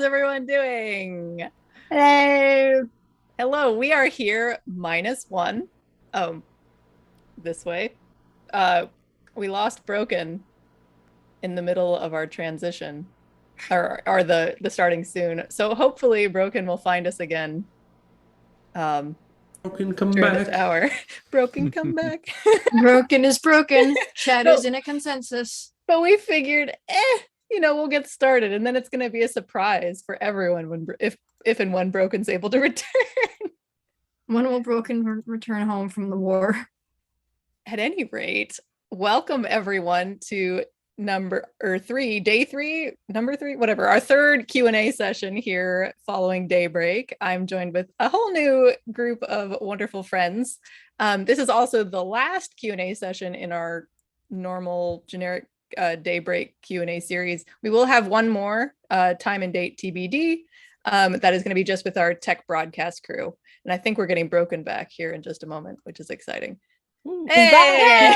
everyone doing? Hello. Hello, we are here -1. Oh, this way. We lost Broken in the middle of our transition, or the starting soon. So hopefully Broken will find us again. Broken, come During back. this hour. Broken, come back. Broken is broken. Chat No. is in a consensus. But we figured, we'll get started, and then it's going to be a surprise for everyone when if and when Broken's able to return. When will Broken return home from the war? At any rate, welcome everyone to day three, number three, whatever, our third Q&A session here following Daybreak. I'm joined with a whole new group of wonderful friends. This is also the last Q&A session in our normal generic Daybreak Q&A series. We will have one more time and date TBD. That is going to be just with our tech broadcast crew. And I think we're getting Broken back here in just a moment, which is exciting. Ooh, hey! Yay!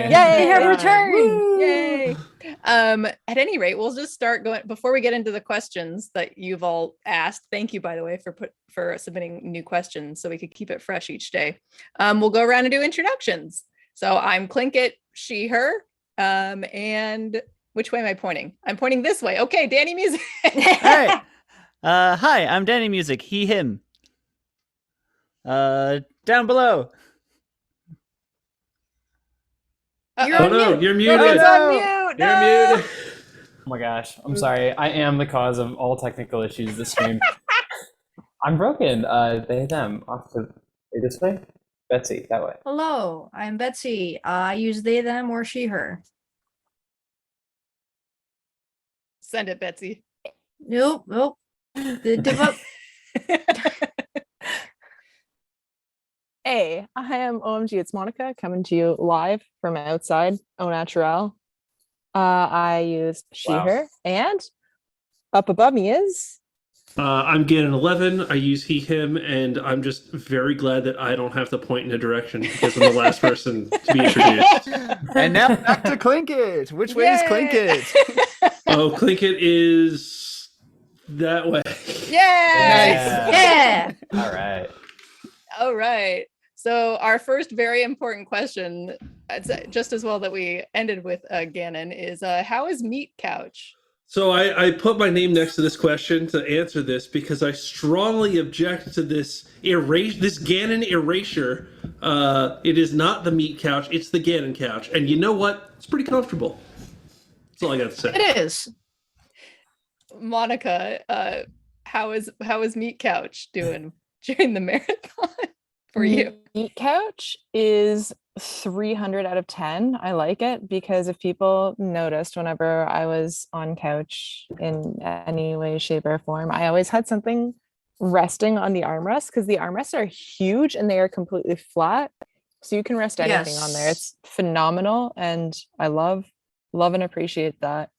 They have returned! Yay! At any rate, we'll just start going before we get into the questions that you've all asked. Thank you, by the way, for submitting new questions so we could keep it fresh each day. We'll go around and do introductions. So I'm Clinkit, she, her, and which way am I pointing? I'm pointing this way. Okay, Danny Music. All right. Hi, I'm Danny Music, he, him. Down below. You're muted. Broken's on mute. You're No! muted. Oh my gosh, I'm sorry. I am the cause of all technical issues this stream. I'm broken. They, them. Off to this way? Betsy, that way. Hello, I'm Betsy. I use they, them, or she, her. Send it, Betsy. Nope. Div up. Hey, I am OMG, it's Monica coming to you live from outside Au Naturel. I use she, her, and up above me is... I'm Gannon 11. I use he, him, and I'm just very glad that I don't have to point in a direction because I'm the last person to be introduced. And now back to Clinkit. Which way is Clinkit? Oh, Clinkit is that way. Yay! Yeah. All right. All right. So our first very important question, it's just as well that we ended with Gannon, is how is Meat Couch? So I put my name next to this question to answer this because I strongly object to this Gannon erasure. It is not the Meat Couch, it's the Gannon Couch. And you know what? It's pretty comfortable. That's all I got to say. It is. Monica, how is Meat Couch doing during the marathon for you? Meat Couch is 300 out of 10. I like it because if people noticed whenever I was on couch in any way, shape, or form, I always had something resting on the armrest because the armrests are huge and they are completely flat. So you can rest anything on there. It's phenomenal. And I love and appreciate that.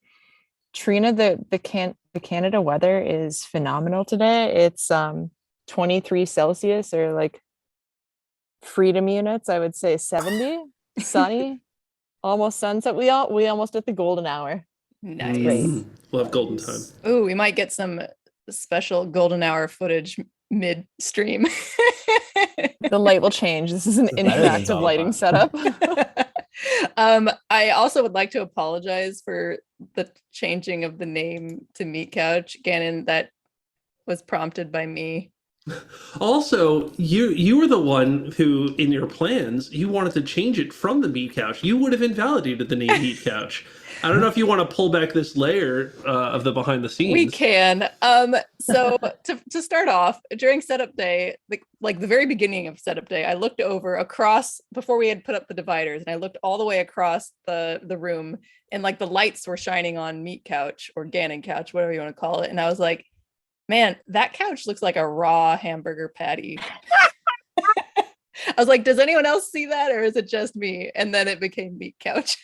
Trina, the Canada weather is phenomenal today. It's 23 Celsius or like freedom units, I would say 70, sunny, almost sunset. We almost at the golden hour. Nice. Great. Love golden time. Ooh, we might get some special golden hour footage midstream. The light will change. This is an It's better than interactive lighting setup. I also would like to apologize for the changing of the name to Meat Couch. Gannon, that was prompted by me. Also, you were the one who, in your plans, you wanted to change it from the Meat Couch. You would have invalidated the name Meat Couch. I don't know if you want to pull back this layer of the behind the scenes. We can. So to start off, during setup day, like the very beginning of setup day, I looked over across before we had put up the dividers, and I looked all the way across the room, and like the lights were shining on Meat Couch or Gannon Couch, whatever you want to call it, and I was like, man, that couch looks like a raw hamburger patty. I was like, does anyone else see that, or is it just me? And then it became Meat Couch.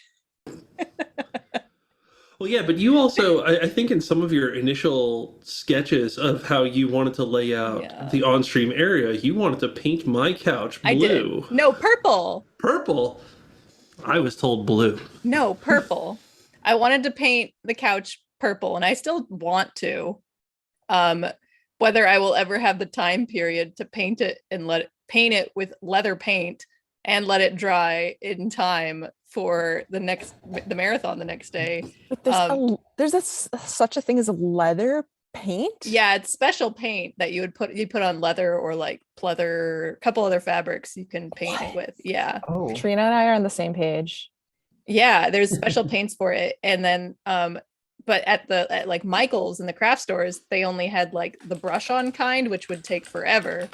Well, yeah, but you also, I think in some of your initial sketches of how you wanted to lay out the on-stream area, you wanted to paint my couch blue. I did. No, purple. Purple? I was told blue. No, purple. I wanted to paint the couch purple, and I still want to. Whether I will ever have the time period to paint it and paint it with leather paint and let it dry in time for the marathon the next day. But there's such a thing as leather paint. Yeah, it's special paint that you put on leather or like pleather, a couple other fabrics you can paint it with. Yeah. Oh, Trina and I are on the same page. Yeah, there's special paints for it. And then but at like Michael's and the craft stores, they only had like the brush on kind, which would take forever.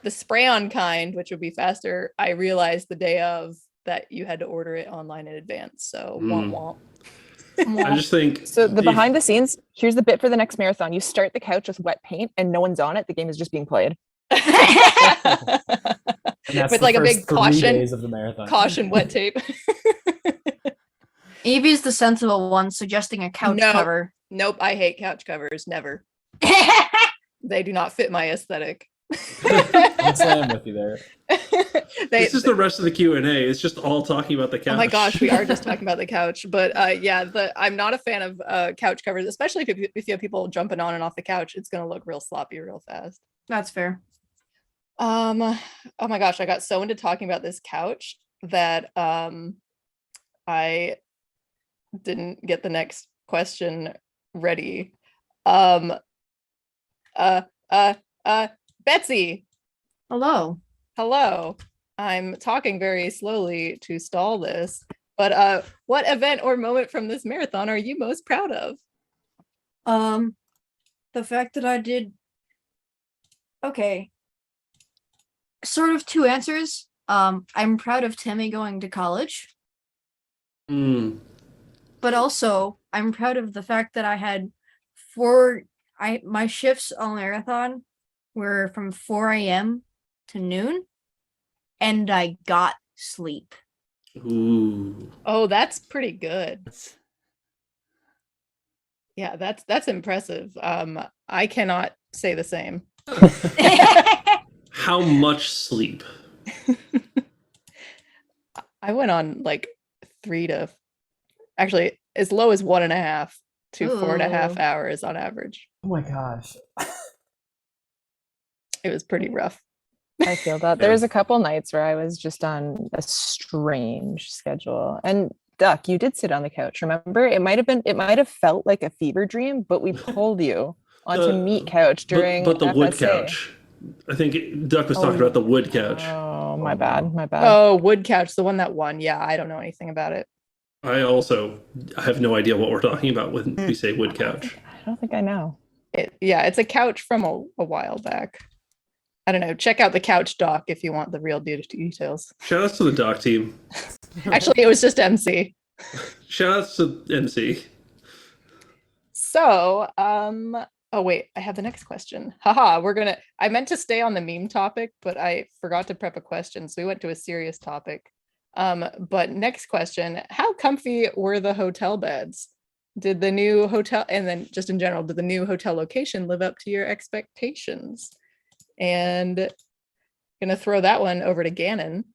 The spray on kind, which would be faster, I realized the day of that you had to order it online in advance. So womp womp. I just think So the behind the scenes, here's the bit for the next marathon. You start the couch with wet paint and no one's on it. The game is just being played. and that's With the like a first big 3 caution days of the marathon. caution wet tape. Evie's the sensible one, suggesting a couch No. cover. Nope, I hate couch covers. Never. They do not fit my aesthetic. I'm saying with you there. this is the rest of the Q&A. It's just all talking about the couch. Oh my gosh, we are just talking about the couch. But yeah, I'm not a fan of couch covers, especially if you have people jumping on and off the couch. It's gonna look real sloppy real fast. That's fair. Oh my gosh, I got so into talking about this couch that I didn't get the next question ready. Betsy, Hello. hello. I'm talking very slowly to stall this, but what event or moment from this marathon are you most proud of? The fact that I did. Okay. Sort of 2 answers. I'm proud of Timmy going to college, but also I'm proud of the fact that I had my shifts on marathon were from 4 a.m. to noon, and I got sleep. Ooh. Oh, that's pretty good. Yeah, that's impressive. I cannot say the same. How much sleep? I went on like 3 to actually as low as 1.5 to 4.5 Ooh. hours on average. Oh my gosh. It was pretty rough. I feel that. There's a couple nights where I was just on a strange schedule. And Duck, you did sit on the couch. Remember? It might have felt like a fever dream, but we pulled you onto meat couch during but the wood FSA. couch. I think Duck was talking about the wood couch. Oh, my bad. My bad. Oh, wood couch, the one that won. Yeah, I don't know anything about it. I also have no idea what we're talking about when we say wood couch. I don't think I know. It's a couch from a while back. I don't know. Check out the couch doc if you want the real details. Shout outs to the doc team. Actually, it was just MC. Shout outs to MC. So, oh wait, I have the next question. Haha, I meant to stay on the meme topic, but I forgot to prep a question, so we went to a serious topic. But next question, how comfy were the hotel beds? Did the new hotel, and then just in general, did the new hotel location live up to your expectations? And gonna throw that one over to Gannon.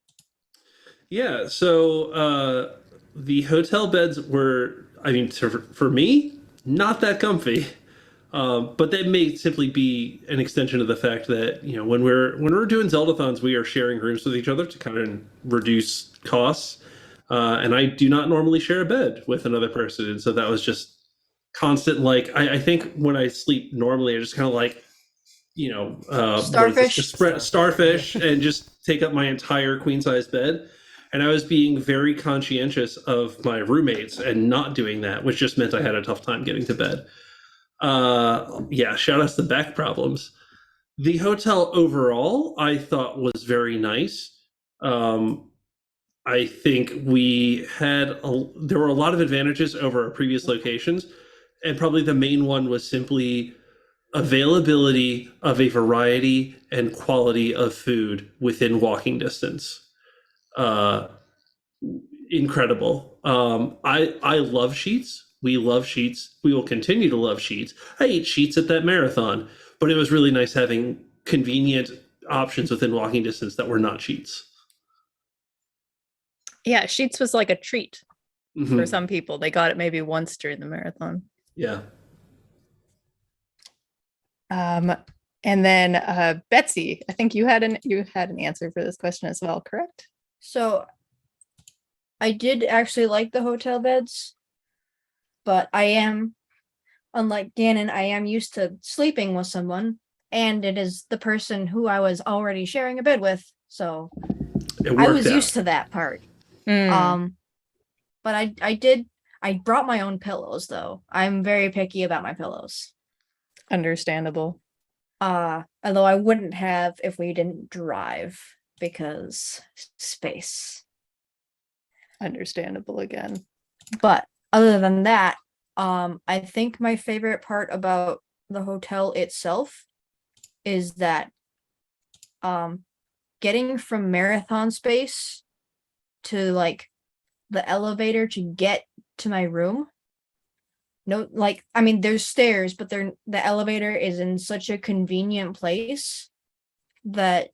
Yeah, so the hotel beds were, I mean, for me, not that comfy. But that may simply be an extension of the fact that, you know, when we're doing Zeldathons, we are sharing rooms with each other to kind of reduce costs. And I do not normally share a bed with another person. And so that was just constant, like, I think when I sleep normally, I just kind of like, you know, Starfish. Just starfish and just take up my entire queen size bed. And I was being very conscientious of my roommates and not doing that, which just meant I had a tough time getting to bed. Yeah, shout outs to back problems. The hotel overall, I thought was very nice. I think there were a lot of advantages over our previous locations, and probably the main one was simply availability of a variety and quality of food within walking distance. Incredible. I love Sheets. We love Sheets. We will continue to love Sheets. I ate Sheets at that marathon, but it was really nice having convenient options within walking distance that were not Sheets. Yeah, Sheets was like a treat Mhm. for some people. They got it maybe once during the marathon. Yeah. And then Betsy, I think you had an answer for this question as well, correct? So I did actually like the hotel beds, but unlike Gannon, I am used to sleeping with someone, and it is the person who I was already sharing a bed with, so It I worked was out. used to that part. Hmm. But I brought my own pillows though. I'm very picky about my pillows. Understandable. Although I wouldn't have if we didn't drive because space. Understandable again. But other than that, I think my favorite part about the hotel itself is that getting from marathon space to like the elevator to get to my room. No, like I mean, there's stairs, but the elevator is in such a convenient place that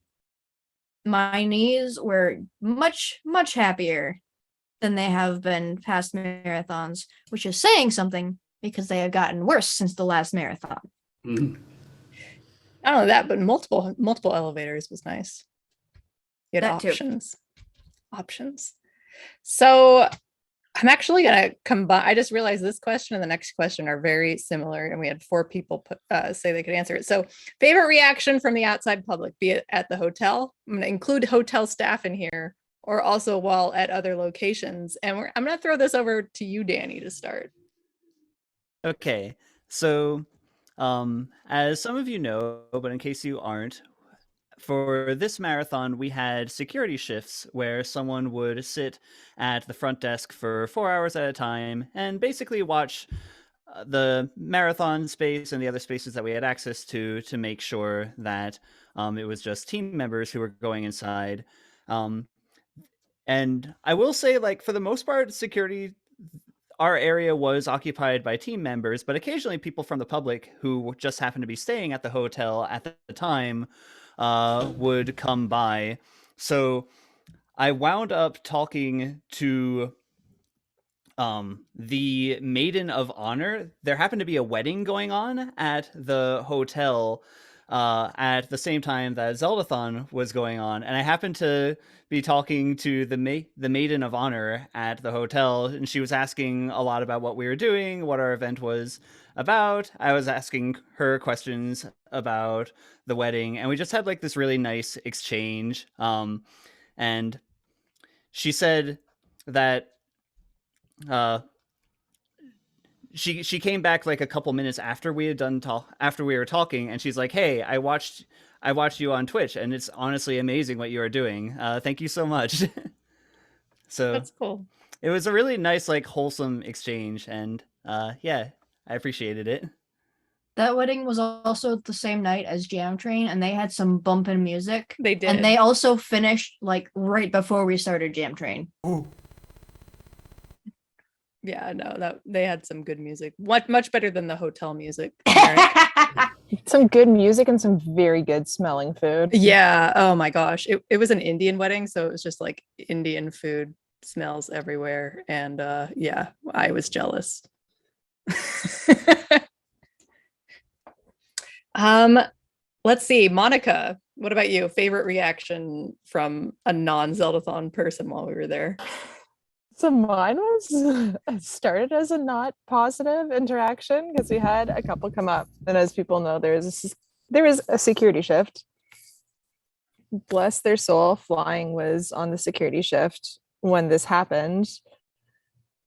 my knees were much happier than they have been past marathons, which is saying something because they have gotten worse since the last marathon. Mhm. Not only that, but multiple elevators was nice. You had That too. options. So I'm actually gonna combine. I just realized this question and the next question are very similar, and we had 4 people say they could answer it. So, favorite reaction from the outside public, be it at the hotel. I'm gonna include hotel staff in here, or also while at other locations. And I'm gonna throw this over to you, Danny, to start. Okay, so as some of you know, but in case you aren't, for this marathon, we had security shifts where someone would sit at the front desk for 4 hours at a time and basically watch the marathon space and the other spaces that we had access to make sure that it was just team members who were going inside. And I will say, like, for the most part, security, our area was occupied by team members, but occasionally people from the public who just happened to be staying at the hotel at the time would come by. So I wound up talking to the Maiden of Honor. There happened to be a wedding going on at the hotel at the same time that Zeldathon was going on, and I happened to be talking to the Maiden of Honor at the hotel, and she was asking a lot about what we were doing, what our event was about. I was asking her questions about the wedding, and we just had like this really nice exchange. And she said that uh, she came back like a couple minutes after we had after we were talking, and she's like, "Hey, I watched you on Twitch, and it's honestly amazing what you are doing. Thank you so much." So That's cool. it was a really nice, like, wholesome exchange, and yeah, I appreciated it. That wedding was also the same night as Jam Train, and they had some bumping music. They did. And they also finished like right before we started Jam Train. Yeah, no, that they had some good music. What much better than the hotel music. Some good music and some very good smelling food. Yeah. Oh my gosh. It was an Indian wedding, so it was just like Indian food smells everywhere. And yeah, I was jealous. um, let's see, Monica, what about you? Favorite reaction from a non-Zeldathon person while we were there? So mine was started as a not positive interaction because we had a couple come up, and as people know, there was a security shift. Bless their soul, flying was on the security shift when this happened,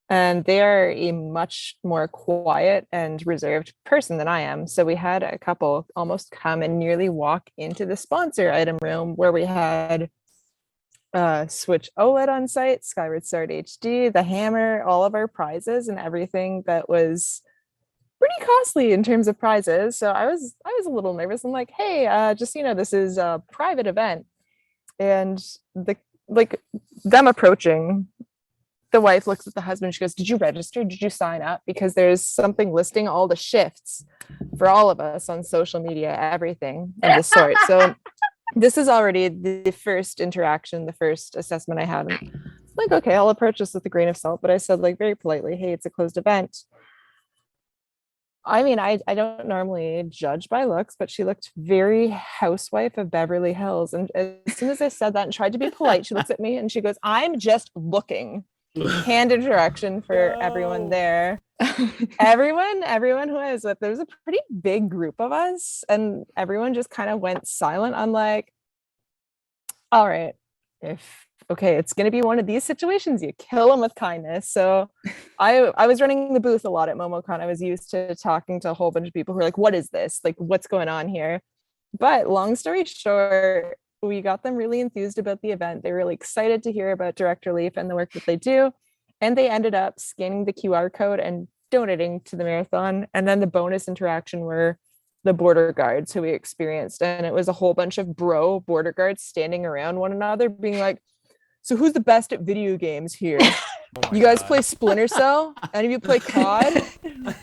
and they are a much more quiet and reserved person than I am. So we had a couple almost come and nearly walk into the sponsor item room where we had Switch OLED on site, Skyward Sword HD, the hammer, all of our prizes and everything that was pretty costly in terms of prizes. So I was a little nervous. I'm like, hey, just this is a private event. And them approaching, the wife looks at the husband, she goes, did you register? Did you sign up? Because there's something listing all the shifts for all of us on social media, everything of the sort. So this is already the first interaction, the first assessment I had. Like, okay, I'll approach this with a grain of salt. But I said, like, very politely, hey, it's a closed event. I mean, I don't normally judge by looks, but she looked very housewife of Beverly Hills. And as soon as I said that and tried to be polite, she looks at me and she goes, "I'm just looking." Handed direction for everyone there. Everyone who I was with, there was a pretty big group of us, and everyone just kind of went silent. I'm like, all right, if okay, it's going to be one of these situations, you kill them with kindness. So I was running the booth a lot at MomoCon. I was used to talking to a whole bunch of people who are like, what is this, like what's going on here? But long story short, we got them really enthused about the event. They were really excited to hear about Direct Relief and the work that they do, and they ended up scanning the QR code and donating to the marathon. And then the bonus interaction were the border guards who we experienced, and it was a whole bunch of bro border guards standing around one another being like, so who's the best at video games here? Oh You guys play Splinter Cell? Any of you play COD?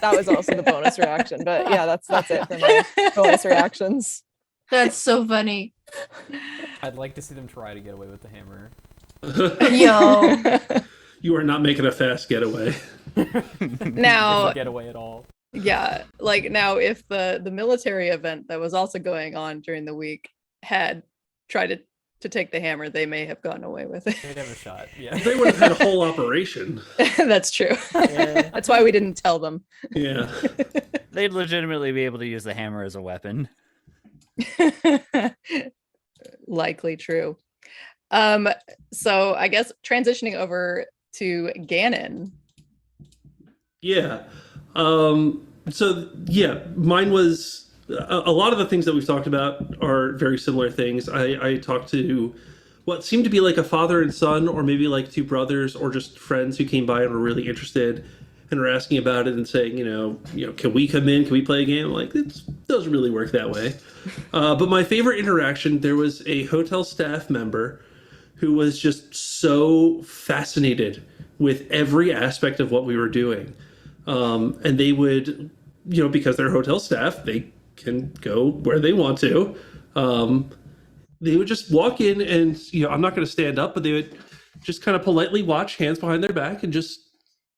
That was also the bonus reaction. But yeah, that's it for my bonus reactions. That's so funny. I'd like to see them try to get away with the hammer. Yo. You are not making a fast getaway. Now, Get away at all. yeah, like now if the military event that was also going on during the week had tried to take the hammer, they may have gotten away with it. They'd have a shot. Yeah. They would have had a whole operation. That's true. Yeah. That's why we didn't tell them. Yeah. They'd legitimately be able to use the hammer as a weapon. Likely true. So I guess transitioning over to Ganon. Yeah. So yeah, mine was a lot of the things that we've talked about are very similar things. I talked to what seemed to be like a father and son, or maybe like two brothers, or just friends who came by and were really interested and were asking about it and saying, you know, can we come in? Can we play a game? Like, it doesn't really work that way. But my favorite interaction, there was a hotel staff member who was just so fascinated with every aspect of what we were doing. And they would, you know, because they're hotel staff, they can go where they want to. They would just walk in and, you know, I'm not going to stand up, but they would just kind of politely watch, hands behind their back, and just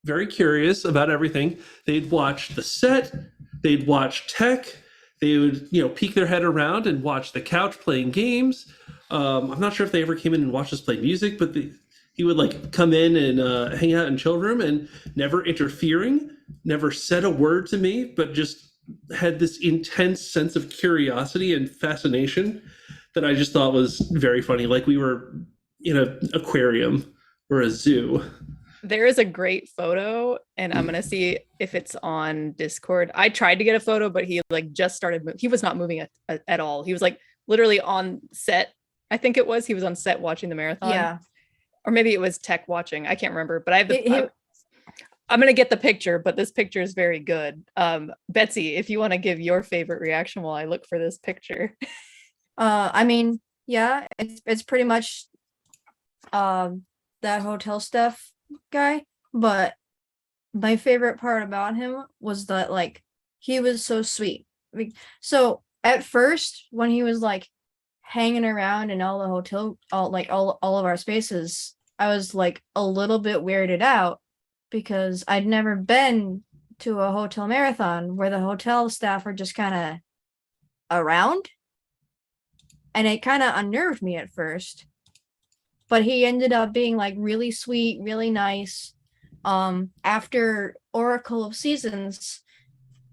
very curious about everything. They'd watch the set, they'd watch tech, they would, you know, peek their head around and watch the couch playing games. I'm not sure if they ever came in and watched us play music, but he would like come in and hang out in chill room and never interfering, never said a word to me, but just had this intense sense of curiosity and fascination that I just thought was very funny. Like we were in an aquarium or a zoo. There is a great photo, and I'm gonna see if it's on Discord. I tried to get a photo, but he like just started. He was not moving at all. He was like literally on set. I think it was. He was on set watching the marathon. Yeah. Or maybe it was tech watching. I can't remember. But I have I'm gonna get the picture, but this picture is very good. Betsy, if you want to give your favorite reaction while I look for this picture. I mean, yeah, it's pretty much that hotel staff guy, but my favorite part about him was that like he was so sweet. So at first when he was like hanging around in all the hotel all of our spaces, I was like a little bit weirded out because I'd never been to a hotel marathon where the hotel staff are just kind of around, and it kind of unnerved me at first. But he ended up being like really sweet, really nice. After Oracle of Seasons,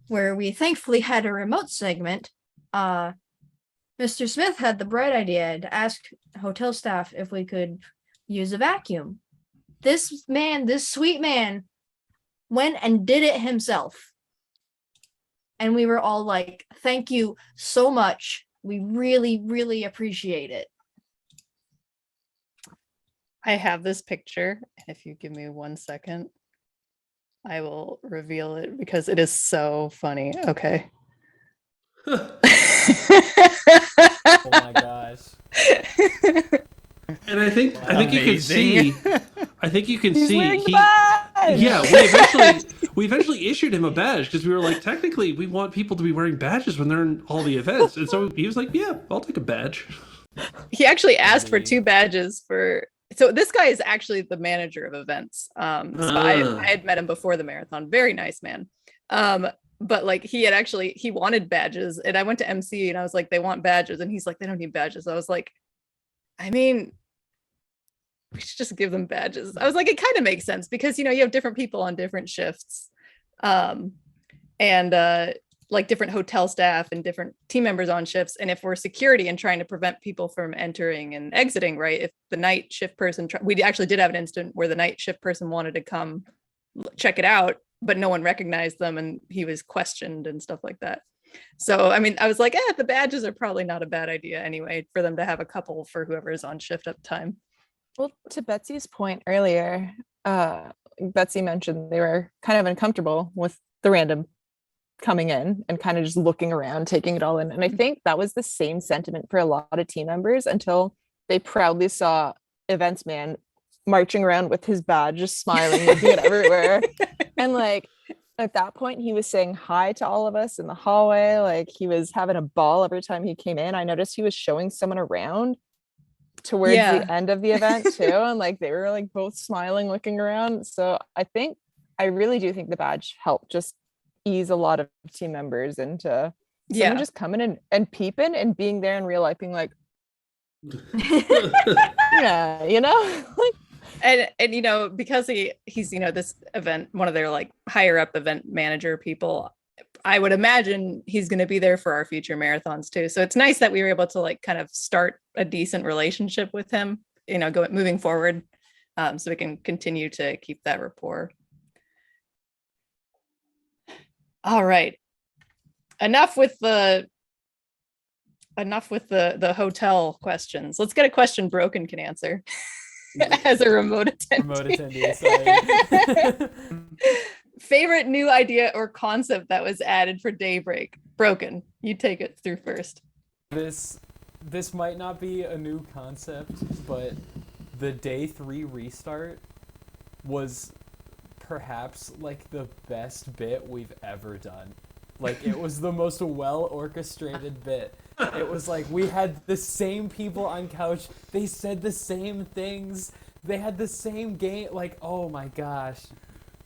where we thankfully had a remote segment, Mr. Smith had the bright idea to ask hotel staff if we could use a vacuum. This sweet man, went and did it himself. And we were all like, thank you so much. We really, really appreciate it. I have this picture, and if you give me 1 second, I will reveal it because it is so funny. Okay. Oh my gosh. And I think you can see. I think you can He's see. wearing the badge! Yeah, we eventually issued him a badge because we were like, technically, we want people to be wearing badges when they're in all the events, and so he was like, yeah, I'll take a badge. He actually asked for 2 badges for. So this guy is actually the manager of events. So I had met him before the marathon. Very nice man. but like he wanted badges, and I went to MC and I was like, they want badges, and he's like, they don't need badges. I was like, I mean, we should just give them badges. I was like, it kind of makes sense because you have different people on different shifts, and like different hotel staff and different team members on shifts. And if we're security and trying to prevent people from entering and exiting, right? If the night shift person, we actually did have an incident where the night shift person wanted to come check it out, but no one recognized them and he was questioned and stuff like that. So, I mean, I was like, the badges are probably not a bad idea anyway, for them to have a couple for whoever's on shift at the time. Well, to Betsy's point earlier, Betsy mentioned they were kind of uncomfortable with the random coming in and kind of just looking around, taking it all in. And I think that was the same sentiment for a lot of team members until they proudly saw Events Man marching around with his badge, just smiling, looking at everywhere. And like at that point, he was saying hi to all of us in the hallway. Like he was having a ball every time he came in. I noticed he was showing someone around towards the end of the event too. And like they were like both smiling, looking around. So I really do think the badge helped just ease a lot of team members into someone just coming in and peeping and being there in real life, being like, yeah, like, and because he's this event, one of their like higher up event manager people, I would imagine he's going to be there for our future marathons too. So it's nice that we were able to like kind of start a decent relationship with him, moving forward, so we can continue to keep that rapport. All right. Enough with the hotel questions. Let's get a question Broken can answer as a remote attendee. Sorry. Favorite new idea or concept that was added for Daybreak? Broken, you take it through first. This might not be a new concept, but the day 3 restart was perhaps like the best bit we've ever done. Like it was the most well orchestrated bit. It was like we had the same people on couch. They said the same things. They had the same game. Like, oh my gosh.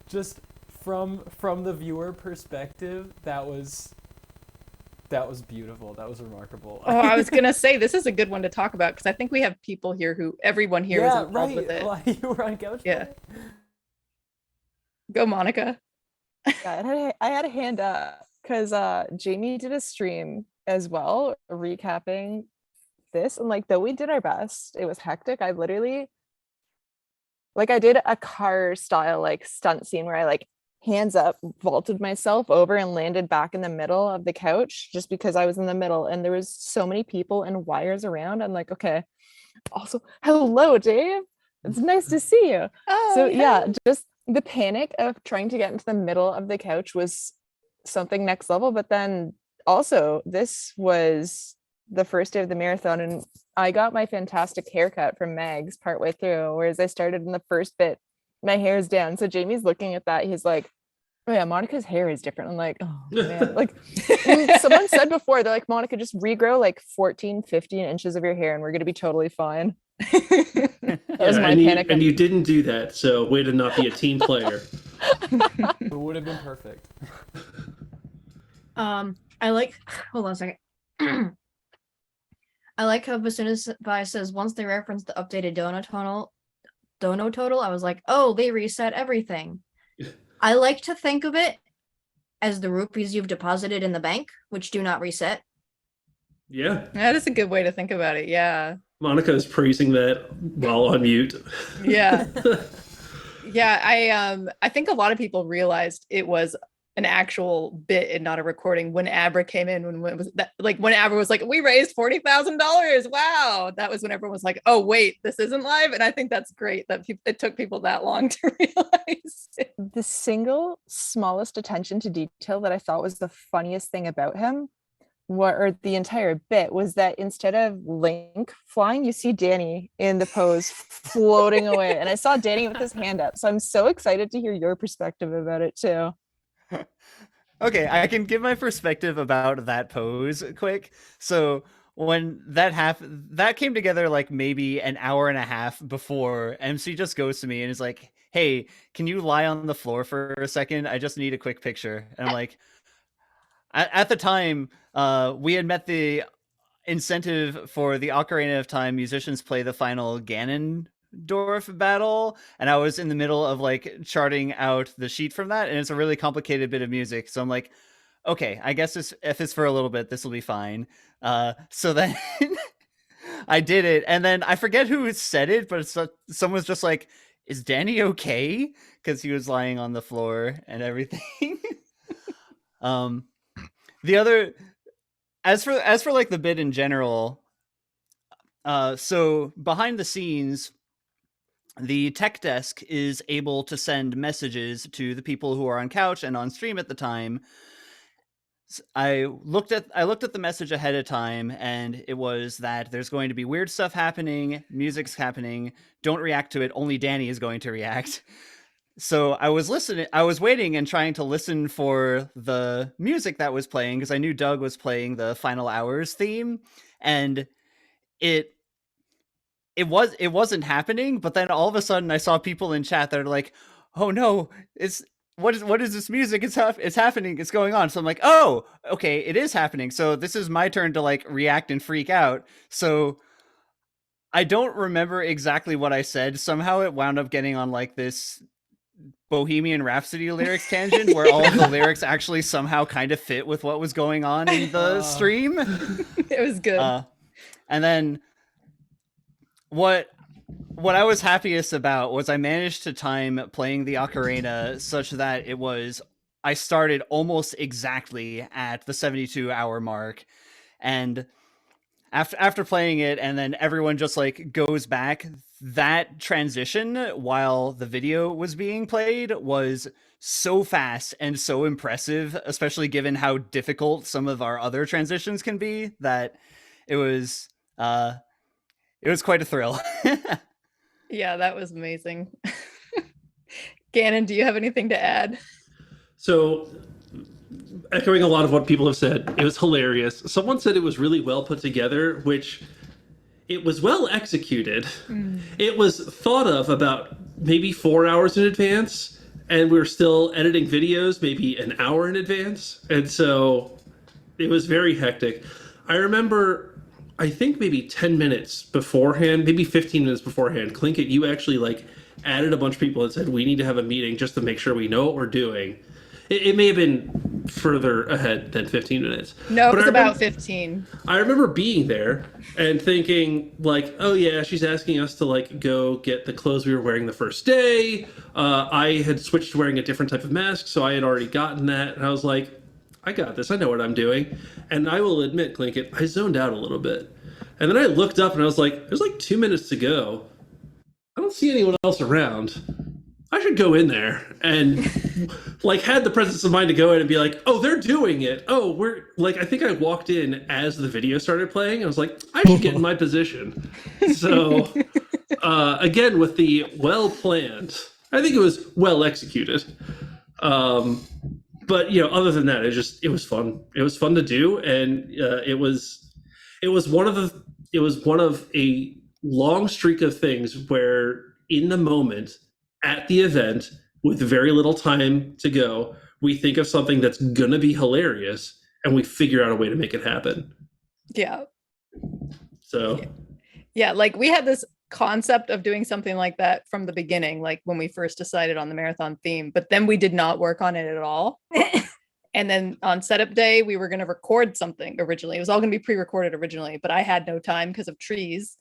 Just from the viewer perspective, that was beautiful. That was remarkable. Oh, I was gonna say this is a good one to talk about because I think we have people here who everyone here is involved with it. Like, you were on couch. Yeah. Go, Monica. Yeah, I had a hand up because Jamie did a stream as well, recapping this. And like, though we did our best, it was hectic. I literally, like, I did a car style like stunt scene where I like hands up, vaulted myself over and landed back in the middle of the couch just because I was in the middle and there was so many people and wires around. I'm like, okay. Also, hello, Dave. It's nice to see you. Oh, so yeah, just the panic of trying to get into the middle of the couch was something next level. But then also this was the first day of the marathon and I got my fantastic haircut from Megs partway through, whereas I started in the first bit, my hair's down. So Jamie's looking at that. He's like, oh yeah, Monica's hair is different. I'm like, oh man. Like someone said before, they're like, Monica, just regrow like 14, 15 inches of your hair and we're going to be totally fine. That was my panic. And you didn't do that, so way to not be a team player. It would have been perfect. I like, hold on a second. I like how as soon as Vi says once they reference the updated dono total, I was like, oh, they reset everything. I like to think of it as the rupees you've deposited in the bank, which do not reset. Yeah. That is a good way to think about it. Yeah. Monica is praising that while on mute. Yeah. Yeah, I think a lot of people realized it was an actual bit and not a recording when Abra came in, when it was that, like when Abra was like, we raised $40,000. Wow. That was when everyone was like, oh wait, this isn't live. And I think that's great that it took people that long to realize it. The single smallest attention to detail that I thought was the funniest thing about him, or the entire bit, was that instead of Link flying, you see Danny in the pose floating away. And I saw Danny with his hand up. So I'm so excited to hear your perspective about it too. Okay, I can give my perspective about that pose quick. So when that came together like maybe an hour and a half before, MC just goes to me and is like, hey, can you lie on the floor for a second? I just need a quick picture. And I'm like, at the time, we had met the incentive for the Ocarina of Time musicians play the final Ganondorf battle, and I was in the middle of like charting out the sheet from that, and it's a really complicated bit of music. So I'm like, okay, I guess if it's for a little bit, this will be fine. So then I did it, and then I forget who said it, but someone's just like, "Is Danny okay?" Because he was lying on the floor and everything. The other, as for like the bit in general, so behind the scenes, the tech desk is able to send messages to the people who are on couch and on stream at the time. I looked at the message ahead of time, and it was that there's going to be weird stuff happening, music's happening, don't react to it, only Danny is going to react. So I was waiting and trying to listen for the music that was playing, because I knew Doug was playing the Final Hours theme, and it wasn't happening. But then all of a sudden I saw people in chat that are like, "Oh no, what is this music? It's happening. It's going on." So I'm like, "Oh, okay, it is happening. So this is my turn to like react and freak out." So I don't remember exactly what I said. Somehow it wound up getting on like this Bohemian Rhapsody lyrics tangent where all of the lyrics actually somehow kind of fit with what was going on in the stream. It was good. And then what I was happiest about was I managed to time playing the ocarina such that I started almost exactly at the 72-hour mark, and after playing it, and then everyone just like goes back, that transition while the video was being played was so fast and so impressive, especially given how difficult some of our other transitions can be, that it was quite a thrill. Yeah, that was amazing. Gannon, do you have anything to add? So, echoing a lot of what people have said, it was hilarious. Someone said it was really well put together, which it was well executed. It was thought of about maybe 4 hours in advance, and we were still editing videos maybe an hour in advance. And so it was very hectic. I remember, I think maybe 10 minutes beforehand, maybe 15 minutes beforehand, Clinkit, you actually like added a bunch of people and said, we need to have a meeting just to make sure we know what we're doing. It may have been further ahead than 15 minutes. No, it but was about 15. I remember being there and thinking like, oh yeah, she's asking us to like go get the clothes we were wearing the first day. I had switched to wearing a different type of mask, so I had already gotten that. And I was like, I got this. I know what I'm doing. And I will admit, Clinkit, I zoned out a little bit. And then I looked up and I was like, there's like 2 minutes to go. I don't see anyone else around. I should go in there, and like had the presence of mind to go in and be like, oh, they're doing it. Oh, we're like, I think I walked in as the video started playing. I was like, I should get in my position. So again, with the well planned, I think it was well executed. But you know, other than that, it was fun. It was fun to do, and it was one of a long streak of things where in the moment at the event with very little time to go, we think of something that's gonna be hilarious and we figure out a way to make it happen. Yeah. So yeah, like we had this concept of doing something like that from the beginning, like when we first decided on the marathon theme, but then we did not work on it at all. And then on setup day, we were going to record something originally. It was all going to be pre-recorded originally, but I had no time because of trees.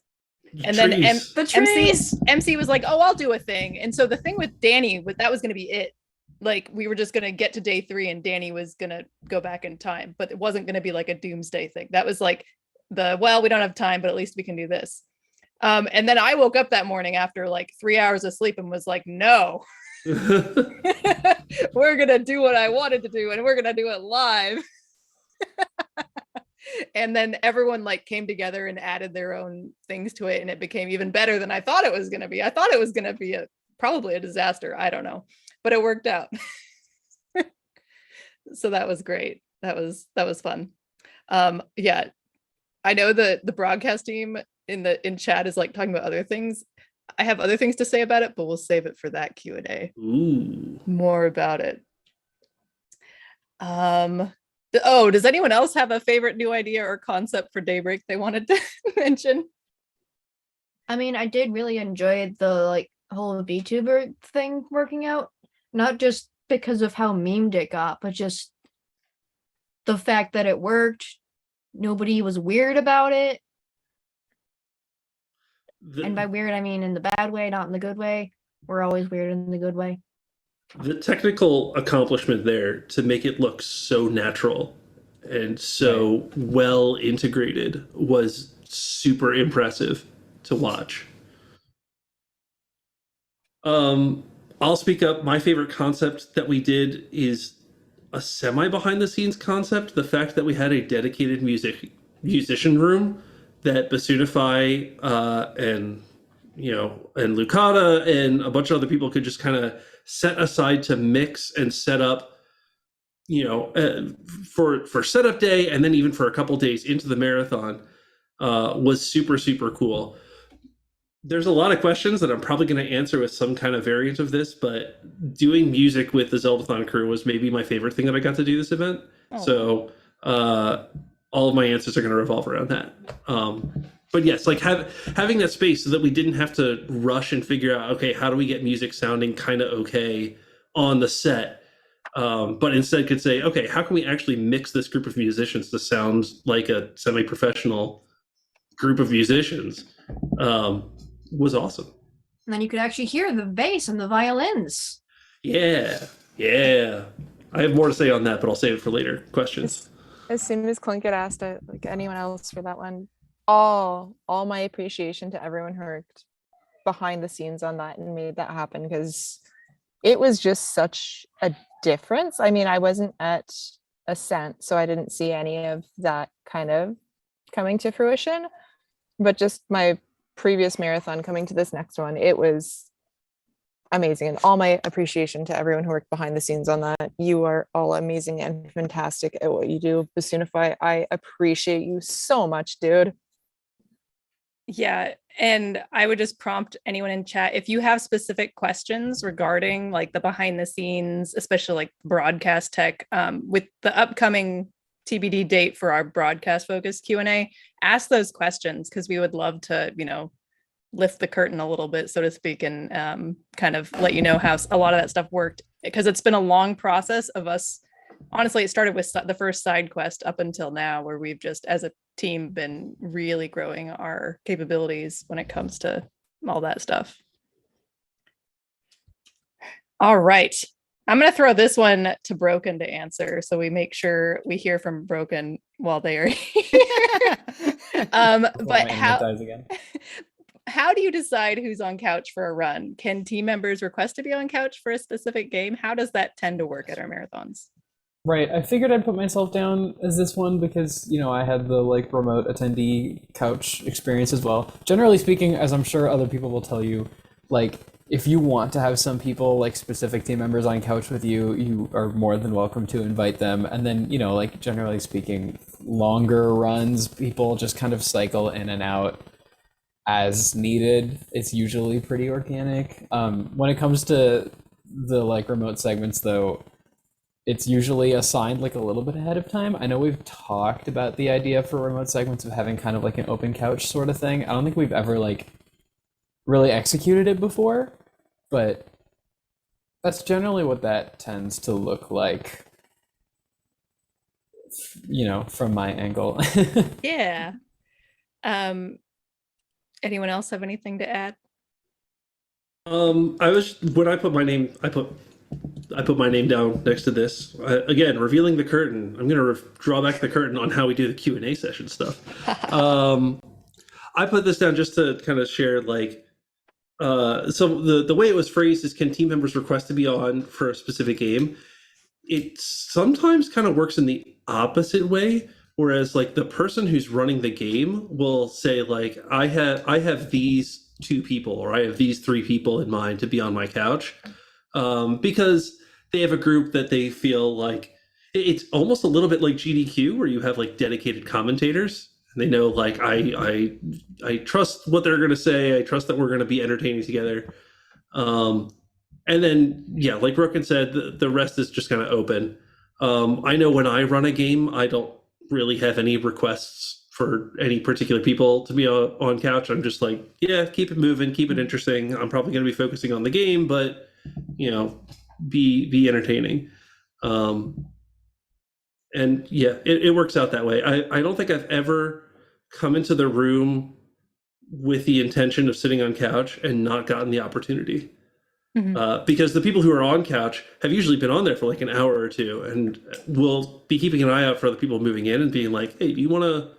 And then The trees. MC was like, oh, I'll do a thing. And so the thing with Danny, that was going to be it. Like we were just going to get to day 3 and Danny was going to go back in time, but it wasn't going to be like a doomsday thing. That was like well, we don't have time, but at least we can do this. And then I woke up that morning after like 3 hours of sleep and was like, no, we're going to do what I wanted to do and we're going to do it live. And then everyone like came together and added their own things to it, and it became even better than I thought it was going to be. I thought it was going to be probably a disaster. I don't know, but it worked out. So that was great. That was fun. Yeah, I know the broadcast team in chat is like talking about other things. I have other things to say about it, but we'll save it for that Q&A. Ooh. More about it. Does anyone else have a favorite new idea or concept for Daybreak they wanted to mention? I mean, I did really enjoy the like whole VTuber thing working out, not just because of how memed it got, but just the fact that it worked. Nobody was weird about it. And by weird, I mean in the bad way, not in the good way. We're always weird in the good way. The technical accomplishment there to make it look so natural and so well integrated was super impressive to watch. I'll speak up. My favorite concept that we did is a semi behind the scenes concept. The fact that we had a dedicated musician room that Basunify and and Lucata and a bunch of other people could just kind of set aside to mix and set up, for setup day, and then even for a couple days into the marathon, was super, super cool. There's a lot of questions that I'm probably going to answer with some kind of variant of this, but doing music with the Zeldathon crew was maybe my favorite thing that I got to do this event. Oh. So all of my answers are going to revolve around that. But yes, like having that space so that we didn't have to rush and figure out, okay, how do we get music sounding kind of okay on the set? But instead could say, okay, how can we actually mix this group of musicians to sound like a semi-professional group of musicians? Was awesome. And then you could actually hear the bass and the violins. Yeah. I have more to say on that, but I'll save it for later questions. As soon as Clint get asked it, like anyone else for that one, all my appreciation to everyone who worked behind the scenes on that and made that happen, because it was just such a difference. I mean, I wasn't at Ascent, so I didn't see any of that kind of coming to fruition, but just my previous marathon coming to this next one, it was amazing. And all my appreciation to everyone who worked behind the scenes on that. You are all amazing and fantastic at what you do. Basunify, I appreciate you so much, dude. Yeah, and I would just prompt anyone in chat, if you have specific questions regarding like the behind the scenes, especially like broadcast tech, with the upcoming TBD date for our broadcast focused Q&A, ask those questions, because we would love to, lift the curtain a little bit, so to speak, and kind of let you know how a lot of that stuff worked, because it's been a long process of us. Honestly, it started with the first side quest up until now, where we've just, as a team, been really growing our capabilities when it comes to all that stuff. All right. I'm going to throw this one to Broken to answer, so we make sure we hear from Broken while they are here. But how do you decide who's on couch for a run? Can team members request to be on couch for a specific game? How does that tend to work at our marathons? Right, I figured I'd put myself down as this one because, I had the remote attendee couch experience as well. Generally speaking, as I'm sure other people will tell you, if you want to have some people, specific team members on couch with you, you are more than welcome to invite them. And then, generally speaking, longer runs, people just kind of cycle in and out as needed. It's usually pretty organic. When it comes to the remote segments, though, it's usually assigned a little bit ahead of time. I know we've talked about the idea for remote segments of having kind of an open couch sort of thing. I don't think we've ever really executed it before, but that's generally what that tends to look like, from my angle. Yeah. Anyone else have anything to add? When I put my name, I put my name down next to this. Again, revealing the curtain. I'm going to draw back the curtain on how we do the Q&A session stuff. I put this down just to kind of share, so the way it was phrased is, can team members request to be on for a specific game? It sometimes kind of works in the opposite way, whereas the person who's running the game will say I have these 2 people, or I have these 3 people in mind to be on my couch. Because they have a group that they feel it's almost a little bit like GDQ, where you have dedicated commentators, and they know I trust what they're going to say. I trust that we're going to be entertaining together. And then, yeah, like Broken said, the rest is just kind of open. I know when I run a game, I don't really have any requests for any particular people to be on couch. I'm just like, yeah, keep it moving, keep it interesting. I'm probably going to be focusing on the game, but you know, be entertaining. And yeah, it works out that way. I don't think I've ever come into the room with the intention of sitting on couch and not gotten the opportunity. Because the people who are on couch have usually been on there for like an hour or two, and will be keeping an eye out for other people moving in and being like, "Hey, do you want to?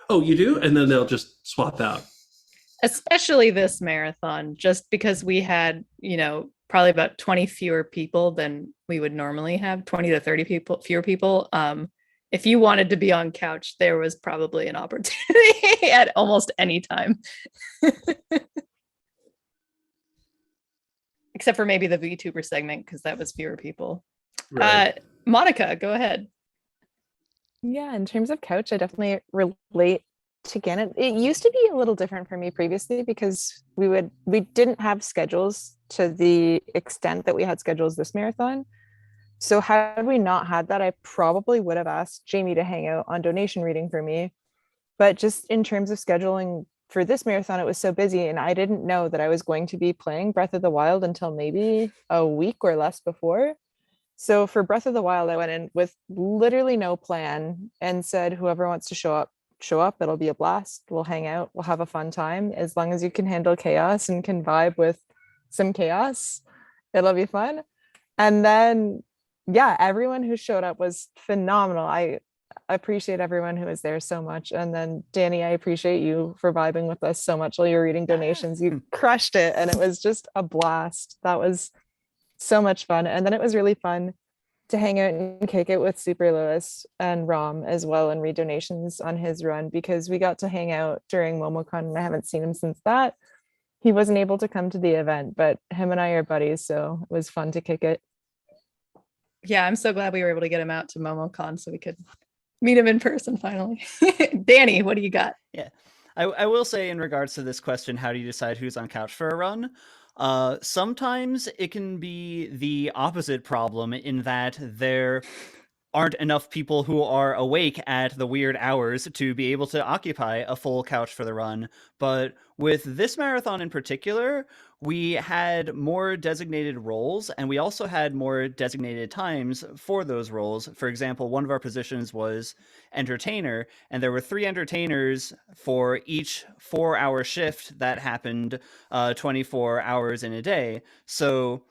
Oh, you do?" And then they'll just swap out. Especially this marathon, just because we had, probably about 20 fewer people than we would normally have, 20 to 30 people, fewer people. If you wanted to be on couch, there was probably an opportunity at almost any time. Except for maybe the VTuber segment, because that was fewer people. Right. Monica, go ahead. Yeah, in terms of couch, I definitely relate to Gannon. It used to be a little different for me previously because we didn't have schedules to the extent that we had schedules this marathon. So had we not had that, I probably would have asked Jamie to hang out on donation reading for me. But just in terms of scheduling for this marathon, it was so busy, and I didn't know that I was going to be playing Breath of the Wild until maybe a week or less before. So for Breath of the Wild, I went in with literally no plan and said, whoever wants to show up, show up. It'll be a blast. We'll hang out. We'll have a fun time. As long as you can handle chaos and can vibe with some chaos, it'll be fun. And then, yeah, everyone who showed up was phenomenal. I appreciate everyone who was there so much. And then Danny, I appreciate you for vibing with us so much while you're reading donations. You crushed it, and it was just a blast. That was so much fun. And then it was really fun to hang out and kick it with Super Lewis and Rom as well and read donations on his run, because we got to hang out during MomoCon and I haven't seen him since that. He wasn't able to come to the event, but him and I are buddies, so it was fun to kick it. Yeah, I'm so glad we were able to get him out to MomoCon so we could meet him in person finally. Danny, what do you got? Yeah. I will say in regards to this question, how do you decide who's on couch for a run? Sometimes it can be the opposite problem in that there aren't enough people who are awake at the weird hours to be able to occupy a full couch for the run. But with this marathon in particular, we had more designated roles, and we also had more designated times for those roles. For example, one of our positions was entertainer, and there were 3 entertainers for each 4-hour shift that happened 24 hours in a day. So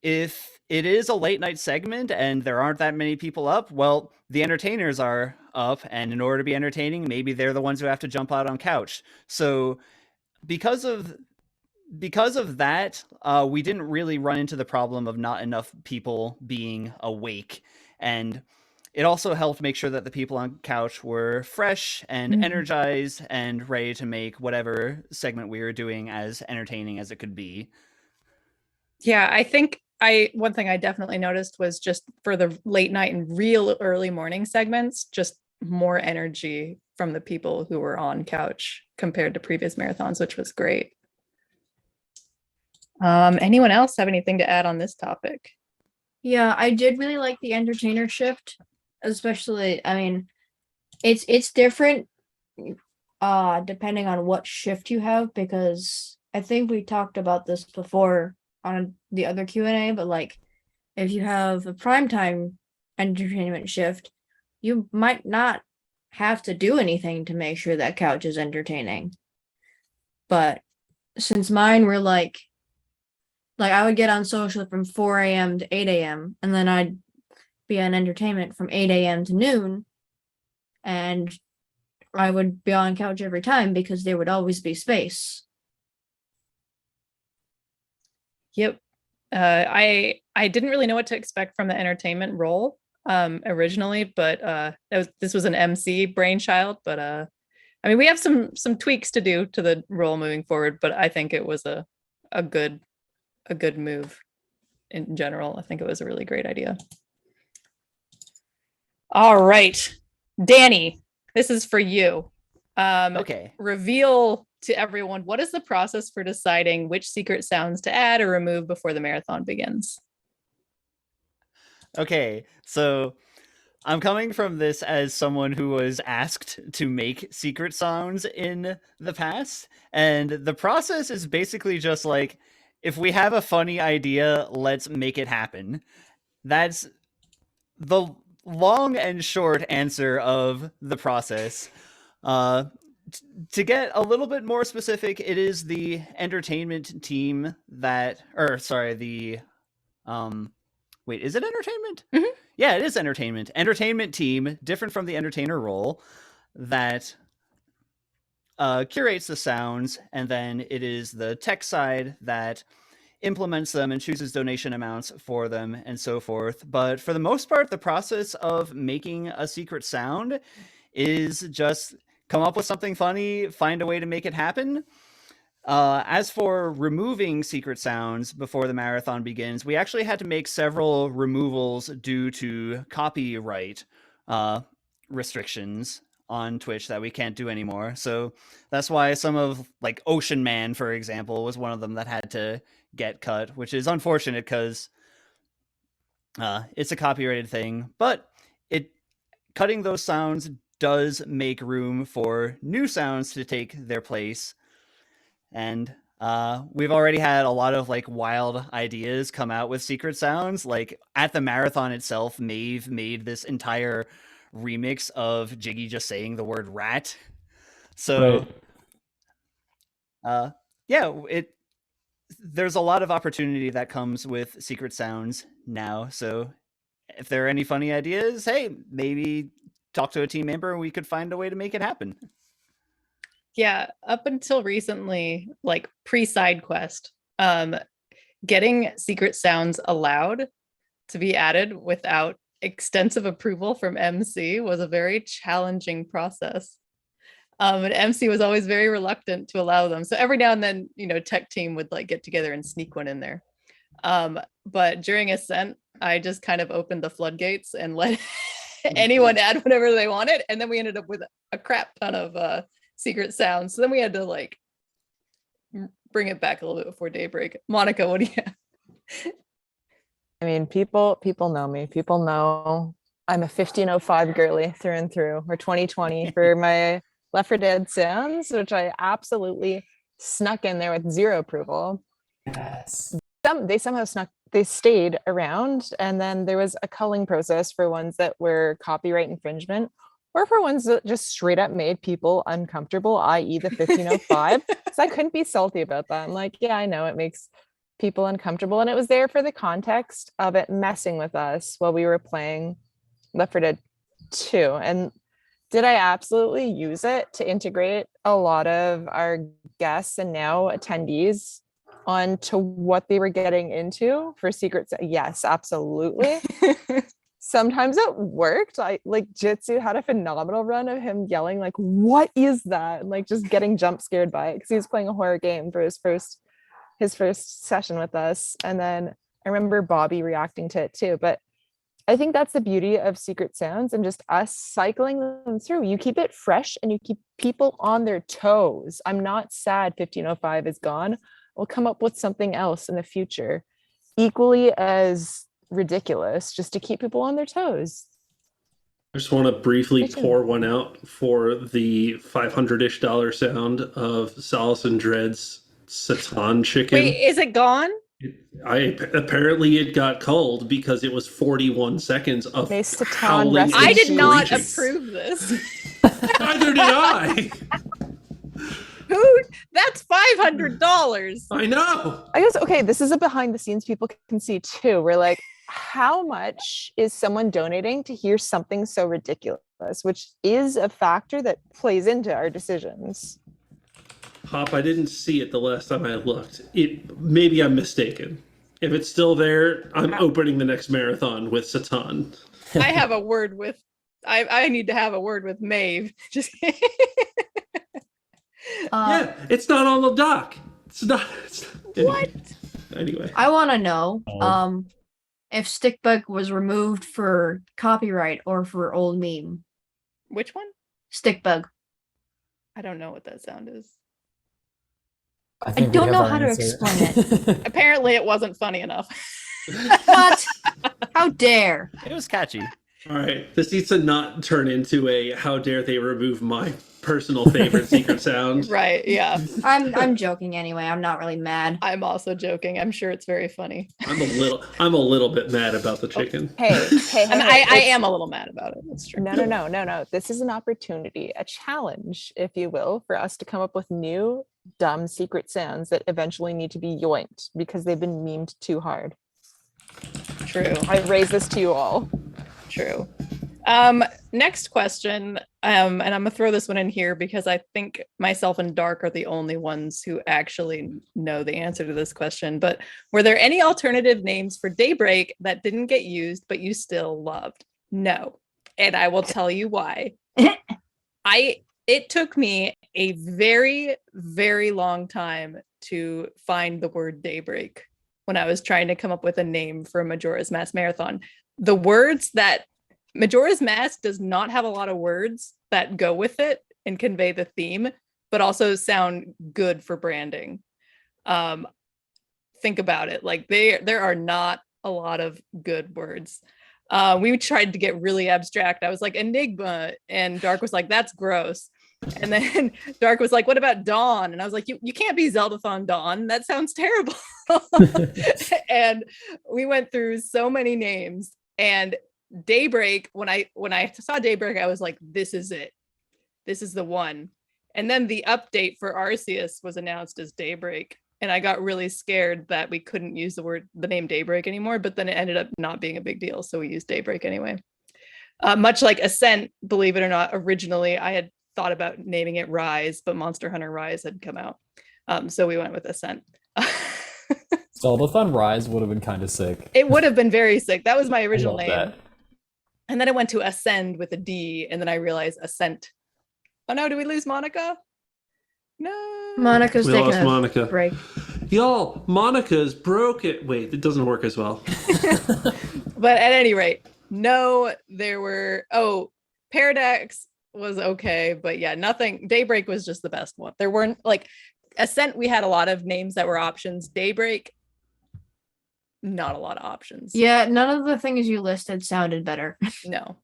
if it is a late night segment and there aren't that many people up, well, the entertainers are up, and in order to be entertaining, maybe they're the ones who have to jump out on couch. So because of that, we didn't really run into the problem of not enough people being awake. And it also helped make sure that the people on couch were fresh and energized and ready to make whatever segment we were doing as entertaining as it could be. Yeah, I think one thing I definitely noticed was just for the late night and real early morning segments, just more energy from the people who were on couch compared to previous marathons, which was great. Anyone else have anything to add on this topic? Yeah, I did really like the entertainer shift, especially, I mean, it's different depending on what shift you have, because I think we talked about this before on the other Q&A, but like if you have a primetime entertainment shift, you might not have to do anything to make sure that couch is entertaining. But since mine were like I would get on social from 4 a.m. to 8 a.m. and then I'd be on entertainment from 8 a.m. to noon, and I would be on couch every time because there would always be space. Yep. I didn't really know what to expect from the entertainment role originally, but this was an MC brainchild. But I mean, we have some tweaks to do to the role moving forward, but I think it was a good move in general. I think it was a really great idea. All right, Danny, this is for you. Okay. Reveal to everyone, what is the process for deciding which secret sounds to add or remove before the marathon begins? Okay, so I'm coming from this as someone who was asked to make secret sounds in the past, and the process is basically just like, if we have a funny idea, let's make it happen. That's the long and short answer of the process. Uh, to get a little bit more specific, it is the entertainment team that, or sorry, the wait, is it entertainment? Mhm. Yeah, it is entertainment. Entertainment team, different from the entertainer role, that curates the sounds, and then it is the tech side that implements them and chooses donation amounts for them and so forth. But for the most part, the process of making a secret sound is just come up with something funny, find a way to make it happen. As for removing secret sounds before the marathon begins, we actually had to make several removals due to copyright restrictions on Twitch that we can't do anymore. So that's why some of, like, Ocean Man, for example, was one of them that had to get cut, which is unfortunate because it's a copyrighted thing. But it cutting those sounds does make room for new sounds to take their place. And we've already had a lot of like wild ideas come out with secret sounds. Like at the marathon itself, Maeve made this entire remix of Jiggy just saying the word rat. So yeah, there's a lot of opportunity that comes with secret sounds now. So if there are any funny ideas, hey, maybe talk to a team member and we could find a way to make it happen. Yeah, up until recently, like pre-side quest, getting secret sounds allowed to be added without extensive approval from MC was a very challenging process. And MC was always very reluctant to allow them. So every now and then, tech team would like get together and sneak one in there. But during Ascent, I just kind of opened the floodgates and let anyone add whatever they wanted. And then we ended up with a crap ton of secret sounds. So then we had to like bring it back a little bit before daybreak. Monica, what do you have? I mean, people know me. People know I'm a 1505 girly through and through, or 2020 for my Left 4 Dead sounds, which I absolutely snuck in there with zero approval. Yes. They stayed around, and then there was a culling process for ones that were copyright infringement, or for ones that just straight up made people uncomfortable, i.e. the 1505. So I couldn't be salty about that. I'm like, yeah, I know it makes people uncomfortable, and it was there for the context of it messing with us while we were playing Left 4 Dead 2. And did I absolutely use it to integrate a lot of our guests and now attendees onto what they were getting into for secrets? Yes, absolutely. Sometimes it worked. I like Jitsu had a phenomenal run of him yelling like, "What is that?" and like just getting jump scared by it because he was playing a horror game for his first session with us. And then I remember Bobby reacting to it too. But I think that's the beauty of secret sounds and just us cycling them through. You keep it fresh and you keep people on their toes. I'm not sad 1505 is gone. We'll come up with something else in the future, equally as ridiculous, just to keep people on their toes. I just want to briefly pour one out for the $500-ish sound of Solace and Dread's Satan chicken. Wait, is it gone? Apparently it got culled because it was 41 seconds of howling. I did not approve this. Neither did I. Who? That's $500. I know. I guess, okay, this is a behind the scenes people can see too. We're like, how much is someone donating to hear something so ridiculous, which is a factor that plays into our decisions. Hop, I didn't see it the last time I looked. Maybe I'm mistaken. If it's still there, I'm opening the next marathon with Satan. I have a word with. I need to have a word with Maeve. Just. Yeah, it's not on the dock. It's not. What? Anyway, I want to know if Stickbug was removed for copyright or for old meme. Which one? Stickbug. I don't know what that sound is. I don't know how to explain it. Apparently, it wasn't funny enough. What? How dare? It was catchy. All right, this needs to not turn into a "how dare they remove my personal favorite secret sound." Right. Yeah. I'm joking anyway. I'm not really mad. I'm also joking. I'm sure it's very funny. I'm a little bit mad about the chicken. Hey, hey, I, mean, hey, I it's- am a little mad about it. That's true. No. This is an opportunity, a challenge, if you will, for us to come up with new dumb secret sounds that eventually need to be yoinked because they've been memed too hard. True. I raise this to you all. True. Next question. And I'm gonna throw this one in here because I think myself and Dark are the only ones who actually know the answer to this question. But were there any alternative names for Daybreak that didn't get used but you still loved? No. And I will tell you why. It took me a very, very long time to find the word Daybreak when I was trying to come up with a name for a Majora's Mask marathon. The words that Majora's Mask does not have a lot of words that go with it and convey the theme, but also sound good for branding. Think about it. Like there are not a lot of good words. We tried to get really abstract. I was like Enigma, and Dark was like, that's gross. And then Dark was like, what about Dawn? And I was like, you can't be Zeldathon Dawn. That sounds terrible. And we went through so many names, and Daybreak, when I saw Daybreak, I was like, this is it. This is the one. And then the update for Arceus was announced as Daybreak. And I got really scared that we couldn't use the name Daybreak anymore, but then it ended up not being a big deal. So we used Daybreak anyway. Much like Ascent, believe it or not, originally I had thought about naming it Rise, but Monster Hunter Rise had come out. So we went with Ascent. Zeldathon Rise would have been kind of sick. It would have been very sick. That was my original name. That. And then I went to Ascend with a D, and then I realized Ascent. Oh no, do we lose Monica? No. Monica's We taking lost a Monica. break. Y'all, Monica's broke it. Wait, it doesn't work as well. But at any rate, no, there were Paradox was okay, but yeah, nothing. Daybreak was just the best one. There weren't like Ascent, we had a lot of names that were options. Daybreak, not a lot of options. Yeah, none of the things you listed sounded better. No.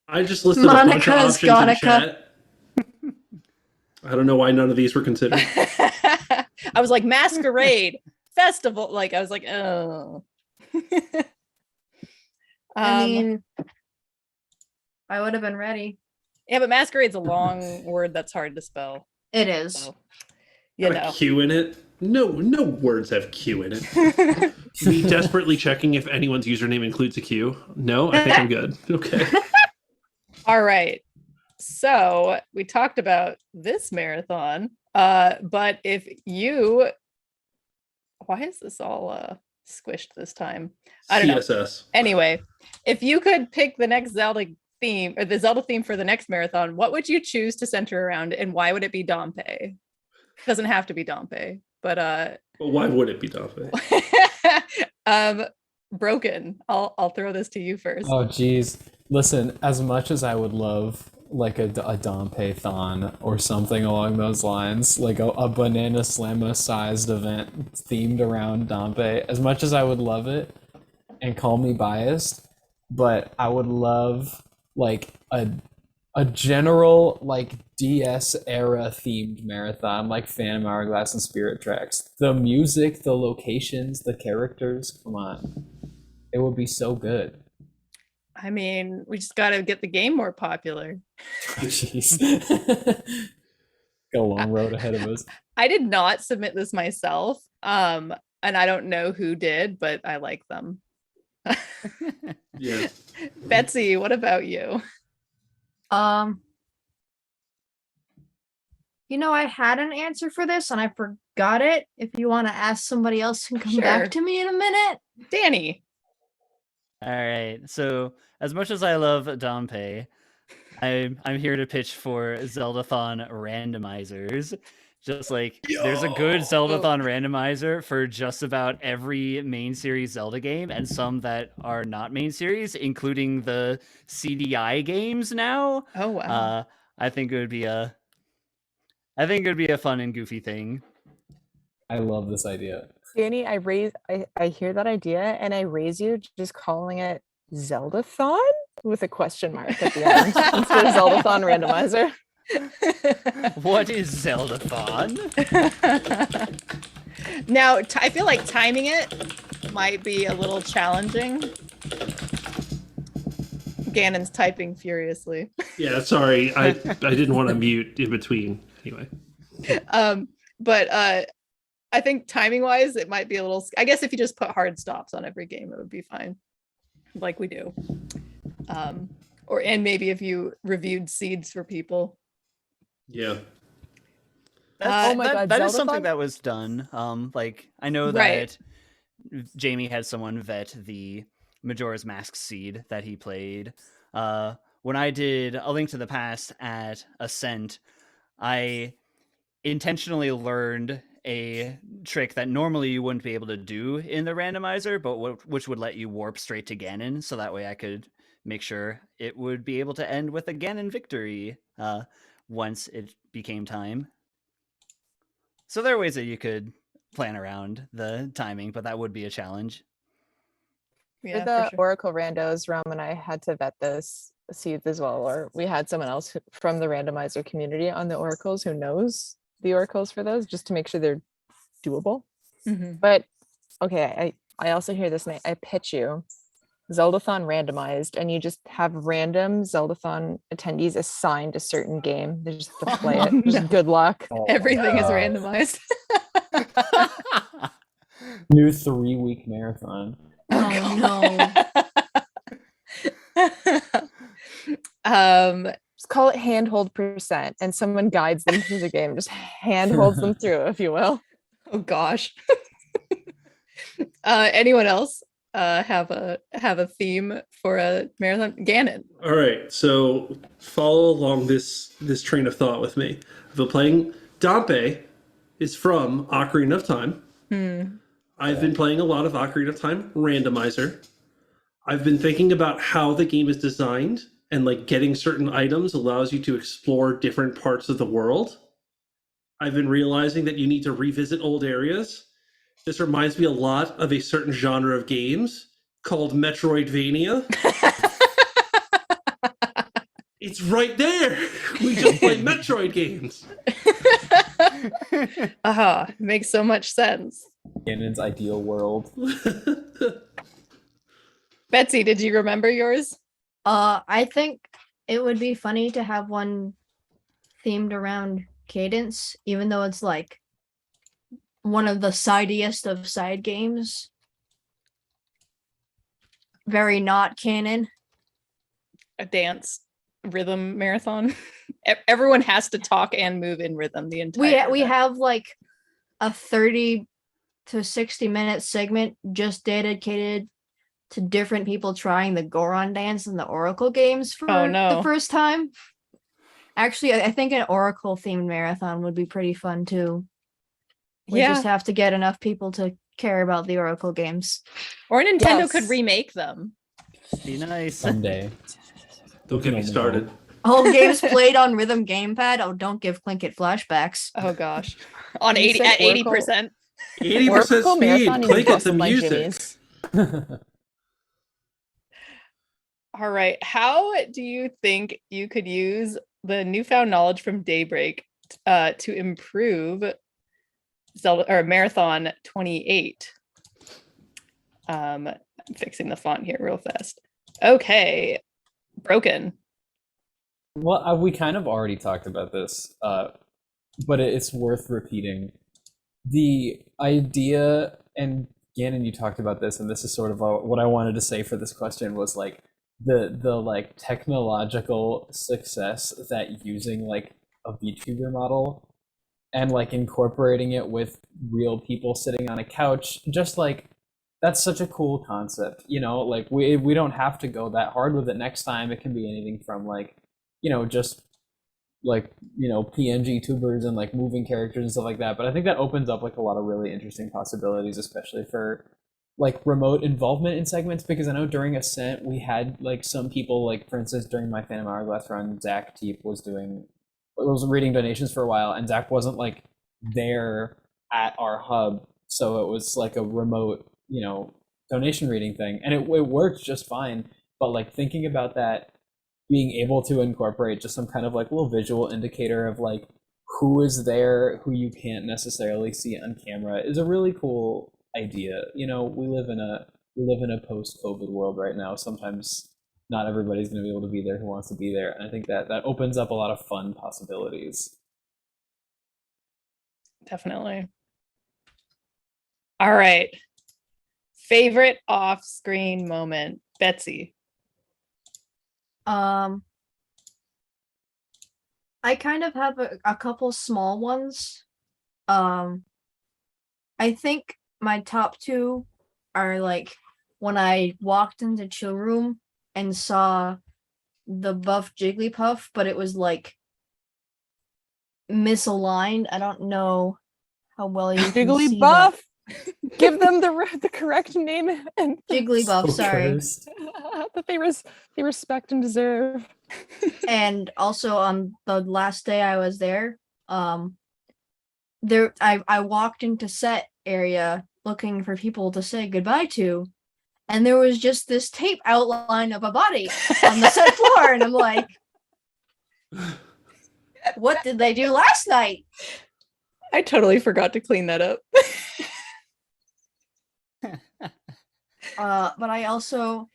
I just listed a bunch of Monica's options in Gonica. chat. I don't know why none of these were considered. I was like Masquerade Festival. Like I was like, oh. I mean, I would have been ready. Yeah, but Masquerade's a long word that's hard to spell. It is. So, you Got a know. Q in it. No words have Q in it. Me desperately checking if anyone's username includes a Q. No, I think I'm good. Okay. All right. So we talked about this marathon, but if you, why is this all squished this time? I don't know. CSS. Anyway, if you could pick the next Zelda theme or the Zelda theme for the next marathon, what would you choose to center around, and why would it be Dompe? Doesn't have to be Dompe, but Well, why would it be Dafe? Broken. I'll throw this to you first. Oh, geez. Listen, as much as I would love like a Dompe-thon or something along those lines, like a Banana Slamma sized event themed around Dompe, as much as I would love it, and call me biased, but I would love like a general like DS era themed marathon like Phantom Hourglass and Spirit Tracks. The music, the locations, the characters, come on. It would be so good. I mean, we just got to get the game more popular. Jeez. Got a long road ahead of us. I did not submit this myself. And I don't know who did, but I like them. Yeah. Betsy, what about you? You know, I had an answer for this and I forgot it. If you want to ask somebody else and come Sure. back to me in a minute. Danny. All right. So as much as I love Dompe, I'm here to pitch for Zeldathon randomizers. Just like there's a good Zeldathon randomizer for just about every main series Zelda game, and some that are not main series, including the CDI games now. Oh wow. I think it would be a fun and goofy thing. I love this idea. Danny, I hear that idea and I raise you just calling it Zeldathon with a question mark at the end instead of Zeldathon randomizer. What is Zeldathon? Now, I feel like timing it might be a little challenging. Ganon's typing furiously. Yeah, sorry, I didn't want to mute in between. Anyway, But I think timing wise, it might be a little. I guess if you just put hard stops on every game, it would be fine, like we do. And maybe if you reviewed seeds for people. yeah. That's, Oh my God, that is Zeldathon? something that was done. Like I know that Right. Jamie had someone vet the Majora's Mask seed that he played. When I did A Link to the Past at Ascent, I intentionally learned a trick that normally you wouldn't be able to do in the randomizer, but which would let you warp straight to Ganon, so that way I could make sure it would be able to end with a Ganon victory once it became time. So there are ways that you could plan around the timing, but that would be a challenge. Yeah, For the for sure. Oracle randos, Ram and I had to vet those seeds as well, or we had someone else from the randomizer community on the oracles who knows the oracles for those, just to make sure they're doable. Mhm. But okay, I also hear this, and I pitch you Zeldathon randomized, and you just have random Zeldathon attendees assigned a certain game. They just have to play Oh, it. Just no. good luck. Oh, Everything is God. randomized. New 3-week marathon. Oh, Just call it handhold percent, and someone guides them through the game. Just handholds them through, if you will. Oh gosh. Anyone else have a theme for a marathon? Ganon. All right, so follow along this train of thought with me. I've been playing. Dampe is from Ocarina of Time. I've been playing a lot of Ocarina of Time randomizer. I've been thinking about how the game is designed, and like getting certain items allows you to explore different parts of the world. I've been realizing that you need to revisit old areas. This reminds me a lot of a certain genre of games called Metroidvania. It's right there. We just play Metroid games. Makes so much sense. Ganon's ideal world. Betsy, did you remember yours? I think it would be funny to have one themed around Cadence, even though it's like one of the sideiest of side games. Very not canon. A dance rhythm marathon. Everyone has to talk and move in rhythm the entire We event. have like a 30 to 60-minute segment just dedicated to different people trying the Goron dance in the Oracle games for no. the first time. Actually, I think an Oracle themed marathon would be pretty fun too. We Yeah. just have to get enough people to care about the Oracle games. Or Nintendo Yes. could remake them. Be nice. Someday. Don't get me started. All games played on Rhythm Gamepad. Oh, don't give Plinkett flashbacks. Oh gosh. On You 80 said at Oracle- 80%. 80% Oracle speed. marathon, you Play can get the guess my music. jimmies. All right. How do you think you could use the newfound knowledge from Daybreak to improve Zelda or Marathon 28? I'm fixing the font here real fast. Okay. Broken. Well, we kind of already talked about this, but it's worth repeating. The idea, and Gannon, you talked about this, and this is sort of what I wanted to say for this question was like the like technological success that using like a VTuber model and like incorporating it with real people sitting on a couch, just like that's such a cool concept, you know, like we don't have to go that hard with it next time. It can be anything from like, you know, just like, you know, PNG tubers and like moving characters and stuff like that. But I think that opens up like a lot of really interesting possibilities, especially for like remote involvement in segments, because I know during Ascent we had like some people, like for instance during my Phantom Hourglass run, Zach Teep was reading donations for a while, and Zach wasn't like there at our hub, so it was like a remote, donation reading thing, and it worked just fine. But like thinking about that, being able to incorporate just some kind of like little visual indicator of like who is there, who you can't necessarily see on camera, is a really cool idea. We live in a post-COVID world right now. Sometimes not everybody's going to be able to be there who wants to be there, and I think that opens up a lot of fun possibilities. Definitely. All right. Favorite off-screen moment, Betsy. I kind of have a couple small ones. I think my top two are like when I walked into chill room and saw the buff Jigglypuff, but it was like misaligned. I don't know how well you can see that. Jigglypuff. Give them the correct name and Jigglypuff, sorry. cursed. that they respect and deserve. And also on the last day I was there, I walked into set area looking for people to say goodbye to, and there was just this tape outline of a body on the set floor, and I'm like, what did they do last night? I totally forgot to clean that up. But I also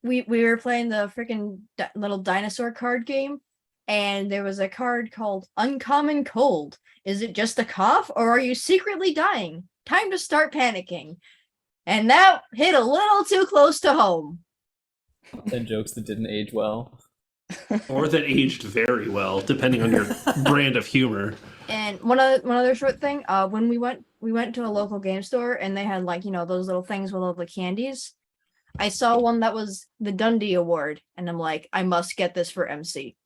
we were playing the freaking little dinosaur card game, and there was a card called Uncommon Cold. Is it just a cough, or are you secretly dying? Time to start panicking. And that hit a little too close to home. And jokes that didn't age well. Or that aged very well, depending on your brand of humor. And one other short thing, when we went to a local game store, and they had like, those little things with all the candies. I saw one that was the Dundee Award, and I'm like, I must get this for MC.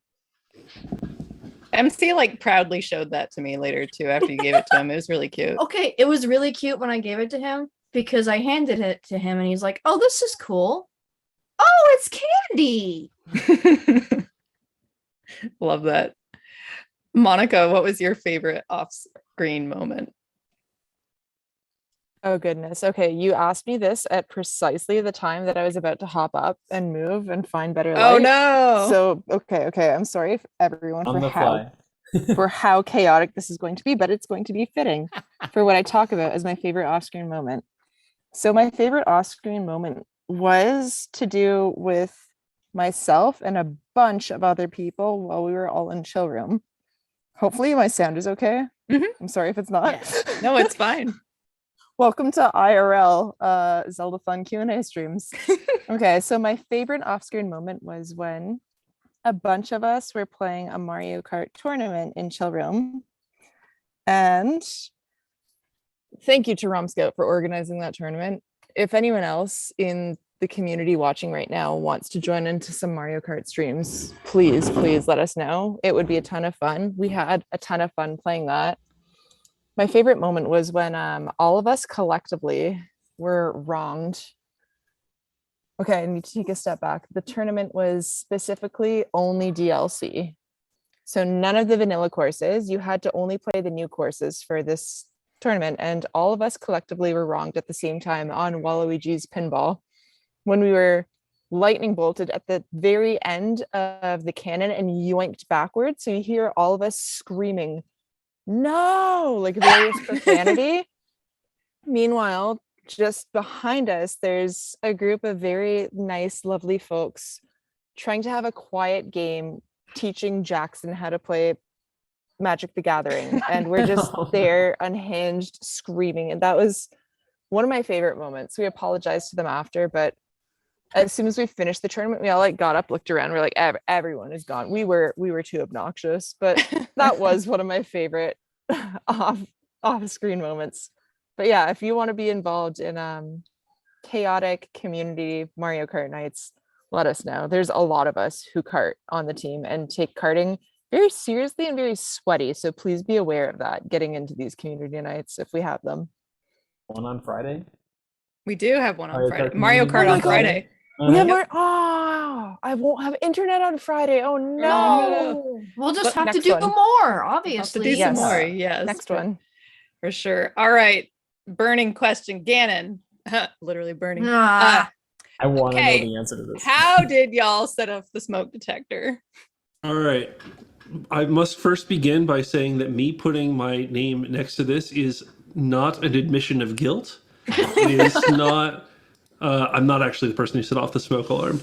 MC like proudly showed that to me later too after you gave it to him. It was really cute. Okay, it was really cute when I gave it to him, because I handed it to him and he's like, oh, this is cool. Oh, it's candy. Love that. Monica, what was your favorite off-screen moment? Oh goodness. Okay, you asked me this at precisely the time that I was about to hop up and move and find better light. Oh no. So okay. I'm sorry everyone On for the how fly. for how chaotic this is going to be, but it's going to be fitting for what I talk about as my favorite off-screen moment. So my favorite off-screen moment was to do with myself and a bunch of other people while we were all in chill room. Hopefully my sound is okay. Mhm. I'm sorry if it's not. Yes. No, it's fine. Welcome to IRL Zeldathon Q&A streams. Okay, so my favorite off-screen moment was when a bunch of us were playing a Mario Kart tournament in chill room. And thank you to Rom Scout for organizing that tournament. If anyone else in the community watching right now wants to join into some Mario Kart streams, please let us know. It would be a ton of fun. We had a ton of fun playing that. My favorite moment was when all of us collectively were wronged. Okay, I need to take a step back. The tournament was specifically only DLC. So none of the vanilla courses. You had to only play the new courses for this tournament, and all of us collectively were wronged at the same time on Waluigi's pinball when we were lightning bolted at the very end of the cannon and yoinked backwards. So you hear all of us screaming, no, like various profanity. Meanwhile, just behind us, there's a group of very nice, lovely folks trying to have a quiet game, teaching Jackson how to play Magic the Gathering. And we're just there, unhinged, screaming. And that was one of my favorite moments. We apologized to them after, but as soon as we finished the tournament, we all like got up, looked around, we're like, everyone is gone. We were too obnoxious, but that was one of my favorite off-screen moments. But yeah, if you want to be involved in chaotic community Mario Kart nights, let us know. There's a lot of us who kart on the team and take karting very seriously and very sweaty. So please be aware of that getting into these community nights if we have them. One on Friday? We do have one on Mario Friday. Kart Mario community Kart on on Friday. We have Yep. I won't have internet on Friday. Oh no. No, we'll just But have to next do one. more, We'll have to obviously. do some Yes. more. Yes. Next one. For sure. All right. burning question, Gannon. Literally burning. Ah, I want to Okay. know the answer to this. How did y'all set off the smoke detector? All right. I must first begin by saying that me putting my name next to this is not an admission of guilt. It is not. I'm not actually the person who set off the smoke alarm.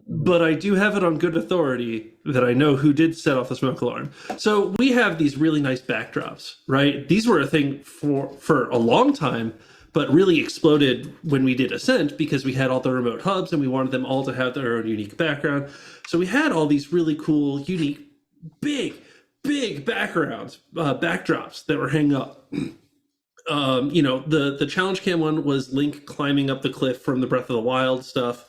But I do have it on good authority that I know who did set off the smoke alarm. So we have these really nice backdrops, right? These were a thing for a long time, but really exploded when we did Ascent because we had all the remote hubs and we wanted them all to have their own unique background. So we had all these really cool, unique, big backgrounds, backdrops that were hanging up. The challenge cam one was Link climbing up the cliff from the Breath of the Wild stuff.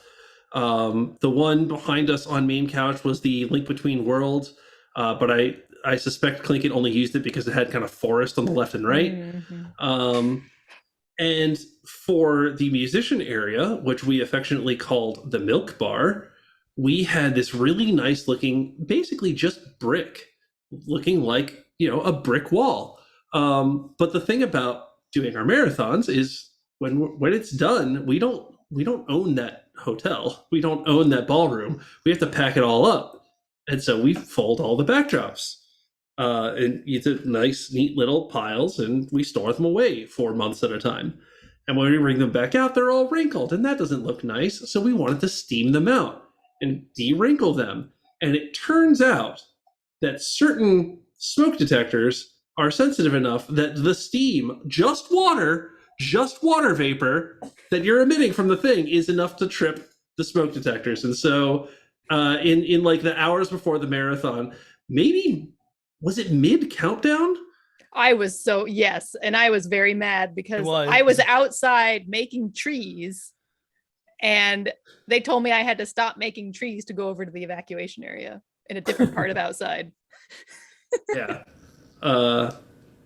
The one behind us on main couch was the Link Between Worlds, but I suspect Clinket only used it because it had kind of forest on the left and right. And for the musician area, which we affectionately called the Milk Bar, we had this really nice looking, basically just brick, looking like a brick wall. But the thing about doing our marathons is when it's done, we don't own that hotel. We don't own that ballroom. We have to pack it all up. And so we fold all the backdrops into nice, neat little piles, and we store them away for months at a time. And when we bring them back out, they're all wrinkled, and that doesn't look nice. So we wanted to steam them out and de-wrinkle them. And it turns out that certain smoke detectors are sensitive enough that the steam, just water vapor that you're emitting from the thing is enough to trip the smoke detectors. And so in like the hours before the marathon, maybe was it mid countdown? Yes, and I was very mad because was. I was outside making trees and they told me I had to stop making trees to go over to the evacuation area in a different part of outside. Yeah.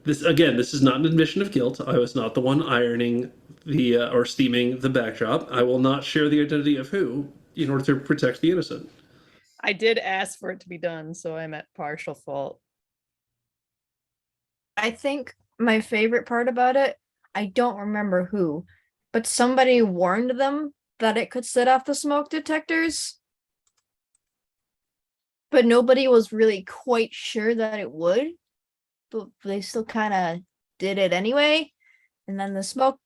This is not an admission of guilt. I was not the one ironing or steaming the backdrop. I will not share the identity of who in order to protect the innocent. I did ask for it to be done, so I'm at partial fault. I think my favorite part about it, I don't remember who, but somebody warned them that it could set off the smoke detectors. But nobody was really quite sure that it would. But they still kind of did it anyway. And then the smoke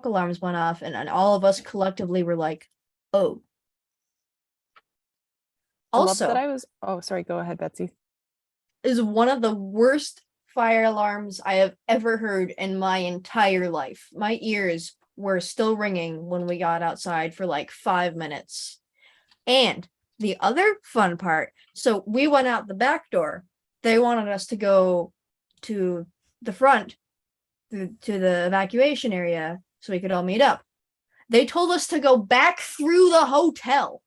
alarms went off, and all of us collectively were like, oh. I love Also, that I was. Oh, sorry. Go ahead, Betsy. is one of the worst fire alarms I have ever heard in my entire life. My ears were still ringing when we got outside for like 5 minutes. And the other fun part, so we went out the back door. They wanted us to go to the front, to the evacuation area, so we could all meet up. They told us to go back through the hotel,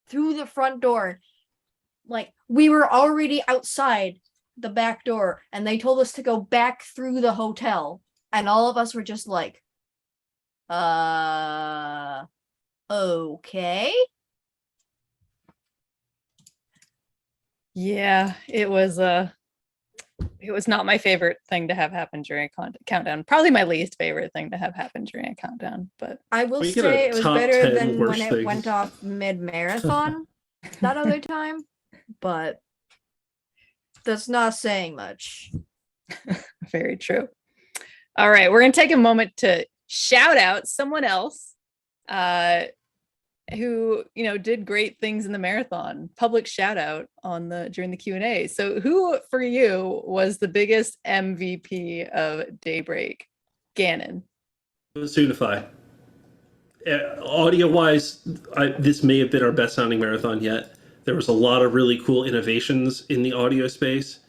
through the front door. Like, we were already outside the back door, and they told us to go back through the hotel. And all of us were just like, okay. Yeah, it was not my favorite thing to have happen during a countdown. Probably my least favorite thing to have happen during a countdown. But I will We get a say it was top better 10 than when worst it things. went off mid-marathon that other time, but that's not saying much. very true. All right, we're gonna take a moment to shout out someone else who did great things in the marathon. Public shout out during the Q&A. So who for you was the biggest MVP of Daybreak? Gannon. Soonify. Audio wise, this may have been our best sounding marathon yet. There was a lot of really cool innovations in the audio space.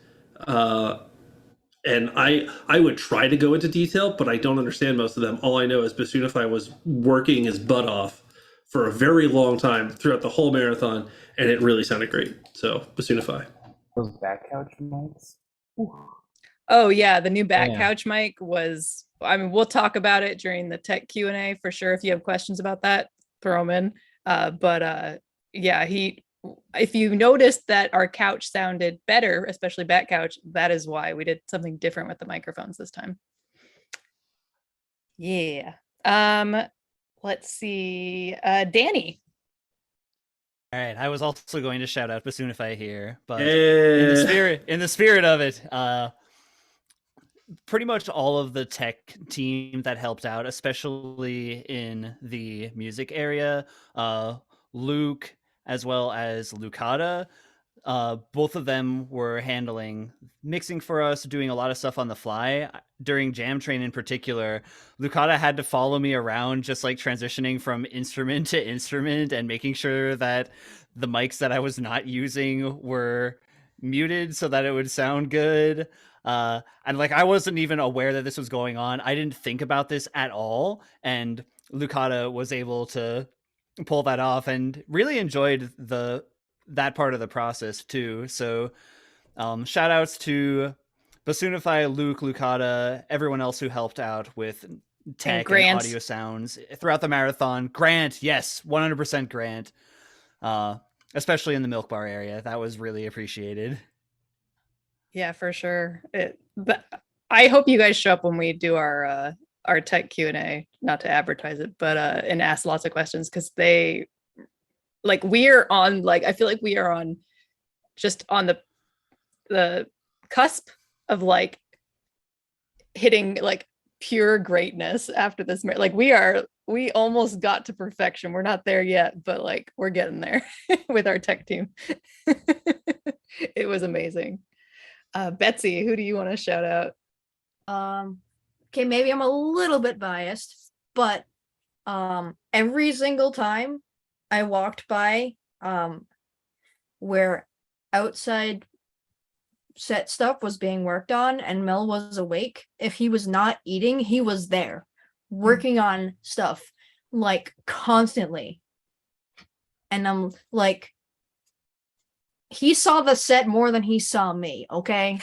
And I would try to go into detail, but I don't understand most of them. All I know is Basunify was working his butt off for a very long time throughout the whole marathon, and it really sounded great. So Basunify. Those back couch mics. Oh yeah, the new back Yeah. couch mic was. I mean, we'll talk about it during the tech Q&A for sure. If you have questions about that, throw them in. Yeah, if you noticed that our couch sounded better, especially Bat Couch, that is why we did something different with the microphones this time. Yeah. Let's see. Danny. All right, I was also going to shout out Basunify here, but Yeah. in the spirit of it, pretty much all of the tech team that helped out, especially in the music area, Luke as well as Lucata, both of them were handling mixing for us, doing a lot of stuff on the fly. During Jam Train in particular, Lucata had to follow me around, just like transitioning from instrument to instrument and making sure that the mics that I was not using were muted so that it would sound good. And like I wasn't even aware that this was going on. I didn't think about this at all. And Lucata was able to pull that off and really enjoyed that part of the process too. So shout outs to Basunify, Luke, Lucata, everyone else who helped out with tech and audio sounds throughout the marathon. Grant, yes, 100% Grant. Especially in the Milk Bar area. That was really appreciated. Yeah, for sure. But I hope you guys show up when we do our tech Q&A, not to advertise it, but and ask lots of questions, because they like we're on like I feel like we are on just on the cusp of like hitting like pure greatness after this. Like we almost got to perfection. We're not there yet, but like we're getting there with our tech team. It was amazing. Betsy, who do you want to shout out? Okay, maybe I'm a little bit biased, but every single time I walked by where outside set stuff was being worked on and Mel was awake, if he was not eating, he was there working on stuff like constantly. And I'm like, he saw the set more than he saw me, okay?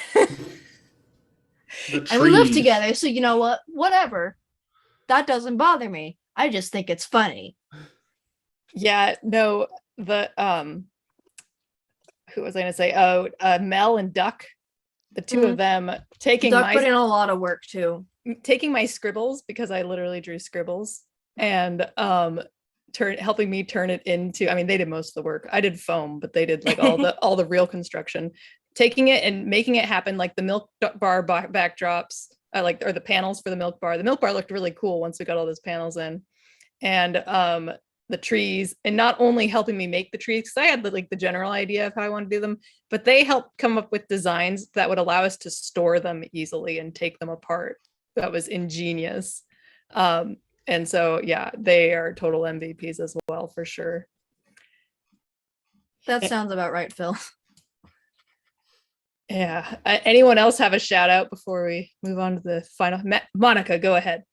And we live together, so you know what? Whatever. That doesn't bother me. I just think it's funny. Yeah, no, the who was I gonna say? Oh, Mel and Duck, the two of them taking Duck put in a lot of work too. Taking my scribbles, because I literally drew scribbles, and helping me turn it into, I mean, they did most of the work. I did foam, but they did like all the real construction, taking it and making it happen, like the milk bar backdrops, or the panels for the milk bar. The milk bar looked really cool once we got all those panels in. And the trees, and not only helping me make the trees, because I had the general idea of how I want to do them, but they helped come up with designs that would allow us to store them easily and take them apart. That was ingenious. And so, yeah, they are total MVPs as well, for sure. That sounds about right, Phil. Yeah. Anyone else have a shout out before we move on to the final? Monica, go ahead.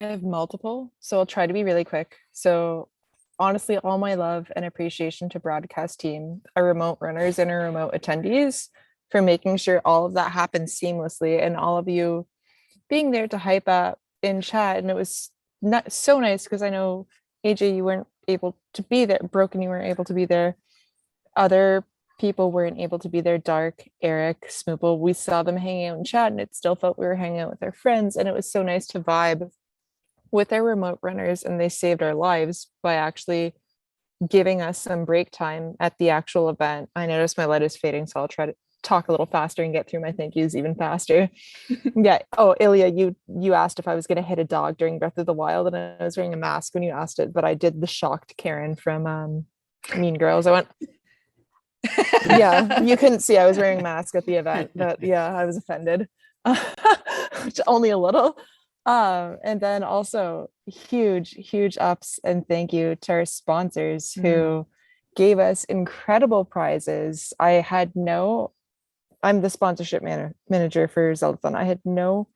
I have multiple, so I'll try to be really quick. So honestly, all my love and appreciation to broadcast team, our remote runners and our remote attendees, for making sure all of that happens seamlessly, and all of you being there to hype up in chat. And it was not so nice, because I know AJ, you weren't able to be there. Broken, you weren't able to be there. Other people weren't able to be there. Dark, Eric, Smoople, we saw them hanging out in chat, and it still felt we were hanging out with our friends. And it was so nice to vibe with our remote runners, and they saved our lives by actually giving us some break time at the actual event. I noticed my light is fading, so I'll try to talk a little faster and get through my thank yous even faster. Yeah. Oh, Ilya, you asked if I was going to hit a dog during Breath of the Wild, and I was wearing a mask when you asked it, but I did the shocked Karen from Mean Girls. I went, yeah, you couldn't see I was wearing a mask at the event, but yeah, I was offended. Only a little. And then also huge ups and thank you to our sponsors who gave us incredible prizes. I'm the sponsorship manager for Zeldathon. I had no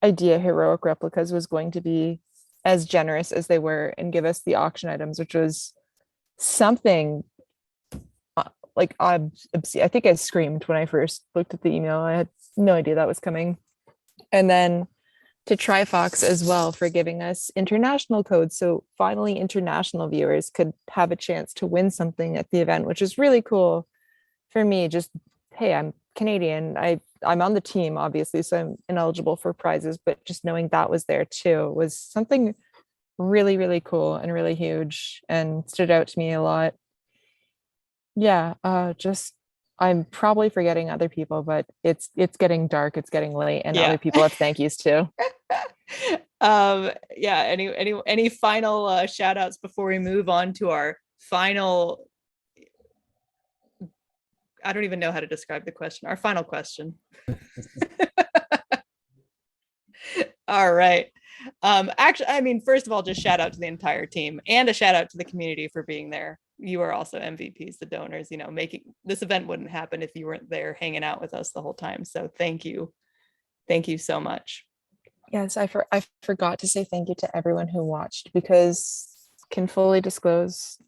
idea Heroic Replicas was going to be as generous as they were and give us the auction items, which was something like I think I screamed when I first looked at the email. I had no idea that was coming. And then to Trifox as well for giving us international codes. So finally, international viewers could have a chance to win something at the event, which is really cool for me. Just, hey, I'm Canadian. I'm on the team, obviously, so I'm ineligible for prizes, but just knowing that was there too was something really, really cool and really huge and stood out to me a lot. Yeah, just I'm probably forgetting other people, but it's getting dark, it's getting late, and Yeah. other people have thank yous too. Yeah, any final shout outs before we move on to our final, I don't even know how to describe the question, our final question. All right. Actually, I mean, first of all, just shout out to the entire team and a shout out to the community for being there. You are also MVPs, the donors, you know, making this event wouldn't happen if you weren't there hanging out with us the whole time. So thank you. Thank you so much. Yes, I forgot to say thank you to everyone who watched, because can fully disclose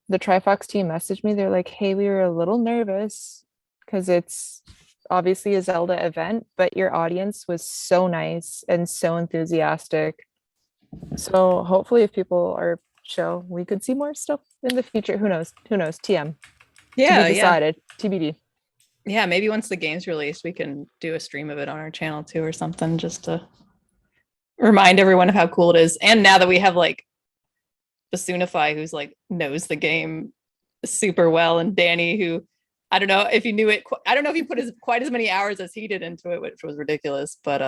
the Trifox team messaged me. They're like, hey, we were a little nervous because it's obviously a Zelda event, but your audience was so nice and so enthusiastic. So hopefully if people are chill, we could see more stuff in the future. Who knows? Who knows? TM. Yeah, To be decided. TBD. Yeah, maybe once the game's released, we can do a stream of it on our channel too or something, just to remind everyone of how cool it is. And now that we have like Basunify, who's like knows the game super well, and Danny, who I don't know if he knew it, I don't know if he put quite as many hours as he did into it, which was ridiculous, but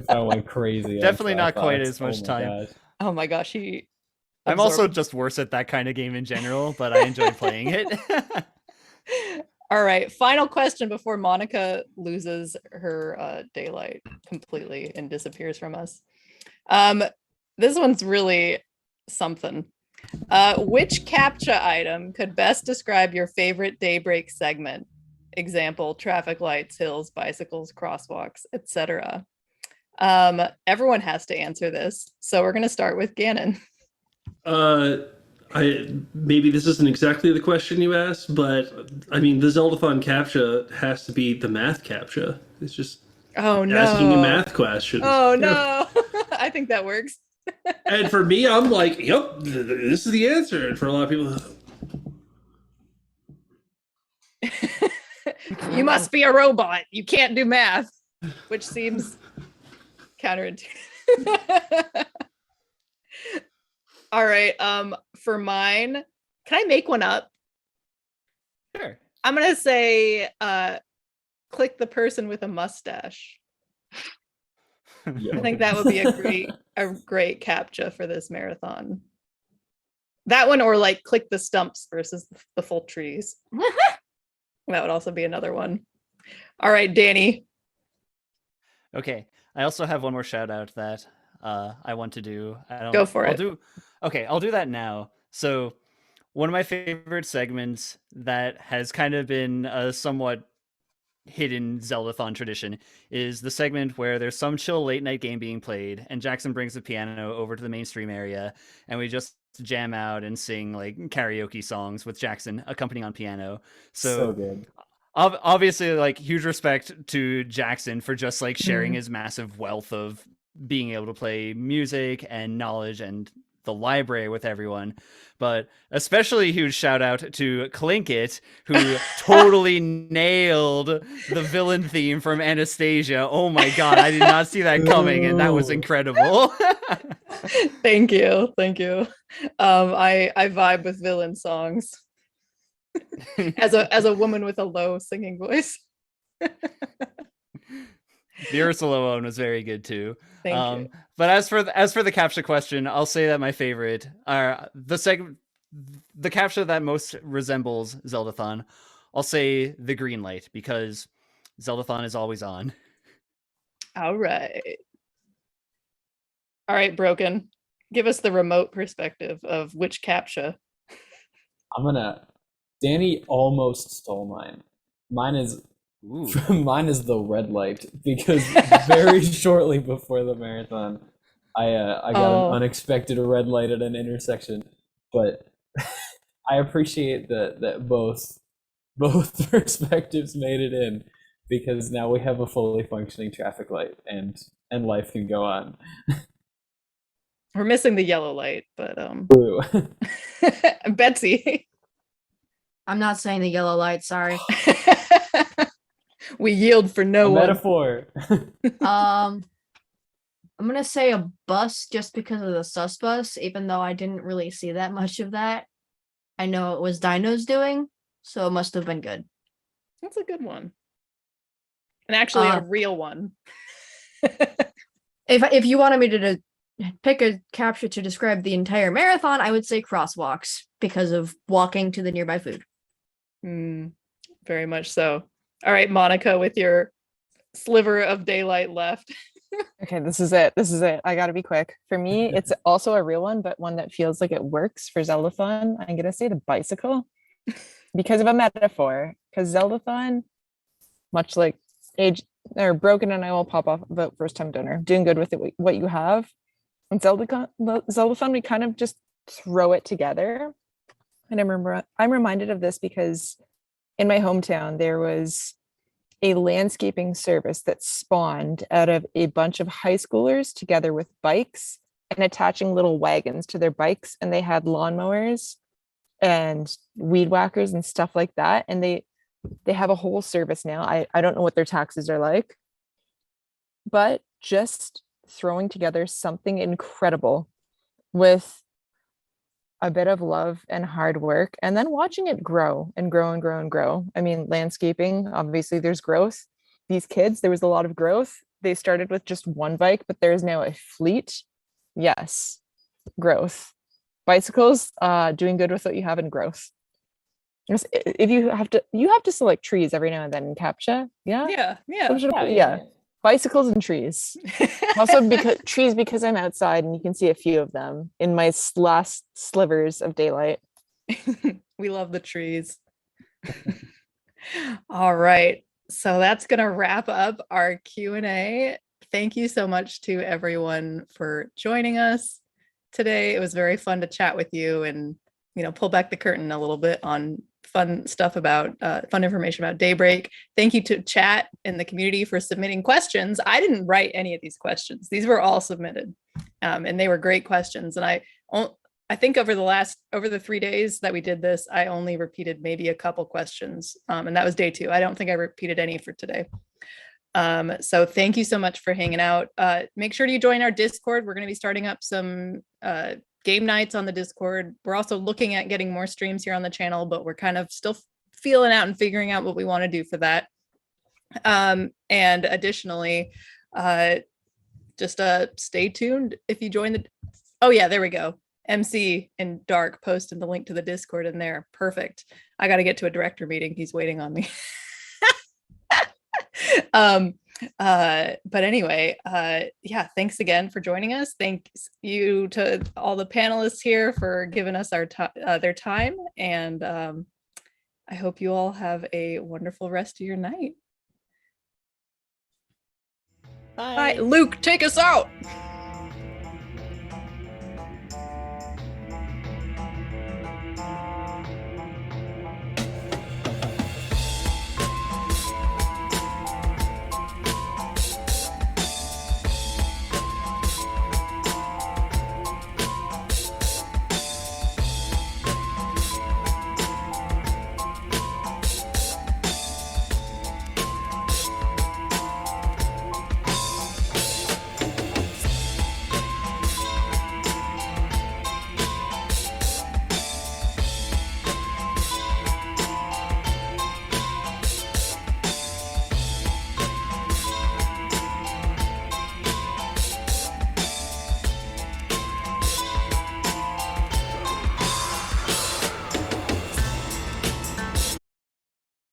I went crazy. on Definitely not Trifox. quite as Oh much my time. gosh. oh my gosh, I'm also absorbed. just worse at that kind of game in general, but I enjoy playing it. All right, final question before Monica loses her daylight completely and disappears from us. This one's really something. Which CAPTCHA item could best describe your favorite Daybreak segment? Example, traffic lights, hills, bicycles, crosswalks, etc. Everyone has to answer this, so we're going to start with Gannon. Maybe this isn't exactly the question you asked, but I mean, the Zeldathon CAPTCHA has to be the math CAPTCHA. It's just asking a math question. Oh Yeah. no. I think that works. And for me, I'm like, yep, this is the answer. And for a lot of people, You must be a robot. You can't do math, which seems counterintuitive. All right. For mine, can I make one up? Sure. I'm gonna say click the person with a mustache. Yo. I think that would be a great CAPTCHA for this marathon. That one, or like click the stumps versus the full trees. That would also be another one. All right, Danny. Okay. I also have one more shout out that I want to do. Go for it. I'll do that now. So one of my favorite segments that has kind of been a somewhat hidden Zeldathon tradition is the segment where there's some chill late night game being played and Jackson brings the piano over to the mainstream area and we just jam out and sing like karaoke songs with Jackson accompanying on piano. So good. Obviously, like, huge respect to Jackson for just like sharing his massive wealth of being able to play music and knowledge and the library with everyone, but especially huge shout out to Clinkit, who totally nailed the villain theme from Anastasia. Oh my god, I did not see that coming, and that was incredible. Thank you. I vibe with villain songs as a woman with a low singing voice. The Ursula one was very good too. Thank you. But as for the CAPTCHA question, I'll say that my favorite are the CAPTCHA that most resembles Zeldathon. I'll say the green light because Zeldathon is always on. All right, Broken. Give us the remote perspective of which CAPTCHA. Danny almost stole mine. Mine is the red light because very shortly before the marathon, I got an unexpected red light at an intersection. But I appreciate that both perspectives made it in because now we have a fully functioning traffic light and life can go on. We're missing the yellow light, but Blue. Betsy. I'm not saying the yellow light, sorry. We yield for no A one. metaphor. I'm gonna say a bus just because of the sus bus, even though I didn't really see that much of that. I know it was Dino's doing, so it must have been good. That's a good one. And actually a Uh, real one. If you wanted me to pick a capture to describe the entire marathon, I would say crosswalks because of walking to the nearby food. Very much so. All right, Monica, with your sliver of daylight left. Okay, this is it. This is it. I gotta be quick. For me, it's also a real one, but one that feels like it works for Zeldathon. I'm gonna say the bicycle because of a metaphor. Because Zeldathon, much like age or broken and I will pop off about first time donor, doing good with it, what you have. And Zeldathon, we kind of just throw it together. And I'm reminded of this because in my hometown there was a landscaping service that spawned out of a bunch of high schoolers together with bikes and attaching little wagons to their bikes, and they had lawnmowers and weed whackers and stuff like that, and they have a whole service now. I don't know what their taxes are like, but just throwing together something incredible with a bit of love and hard work, and then watching it grow and grow and grow and grow. I mean, landscaping, obviously there's growth. These kids, there was a lot of growth. They started with just one bike, but there is now a fleet. Yes, growth. Bicycles, doing good with what you have in growth. If you have to select trees every now and then in CAPTCHA. Yeah. Yeah. Bicycles and trees. Also because trees, because I'm outside and you can see a few of them in my last slivers of daylight. We love the trees. All right, so that's gonna wrap up our Q&A. Thank you so much to everyone for joining us today. It was very fun to chat with you and pull back the curtain a little bit on fun stuff about fun information about Daybreak. Thank you to chat and the community for submitting questions. I didn't write any of these questions. These were all submitted, and they were great questions. And I think over the 3 days that we did this, I only repeated maybe a couple questions, and that was day 2. I don't think I repeated any for today. So thank you so much for hanging out. Make sure you join our Discord. We're going to be starting up some game nights on the Discord. We're also looking at getting more streams here on the channel, but we're kind of still feeling out and figuring out what we want to do for that. And additionally, just stay tuned if you join the, oh yeah, there we go. MC and Dark posted the link to the Discord in there. Perfect. I got to get to a director meeting. He's waiting on me. But anyway, yeah, thanks again for joining us. Thanks you to all the panelists here for giving us their time, and I hope you all have a wonderful rest of your night. Bye. Bye. Luke, take us out.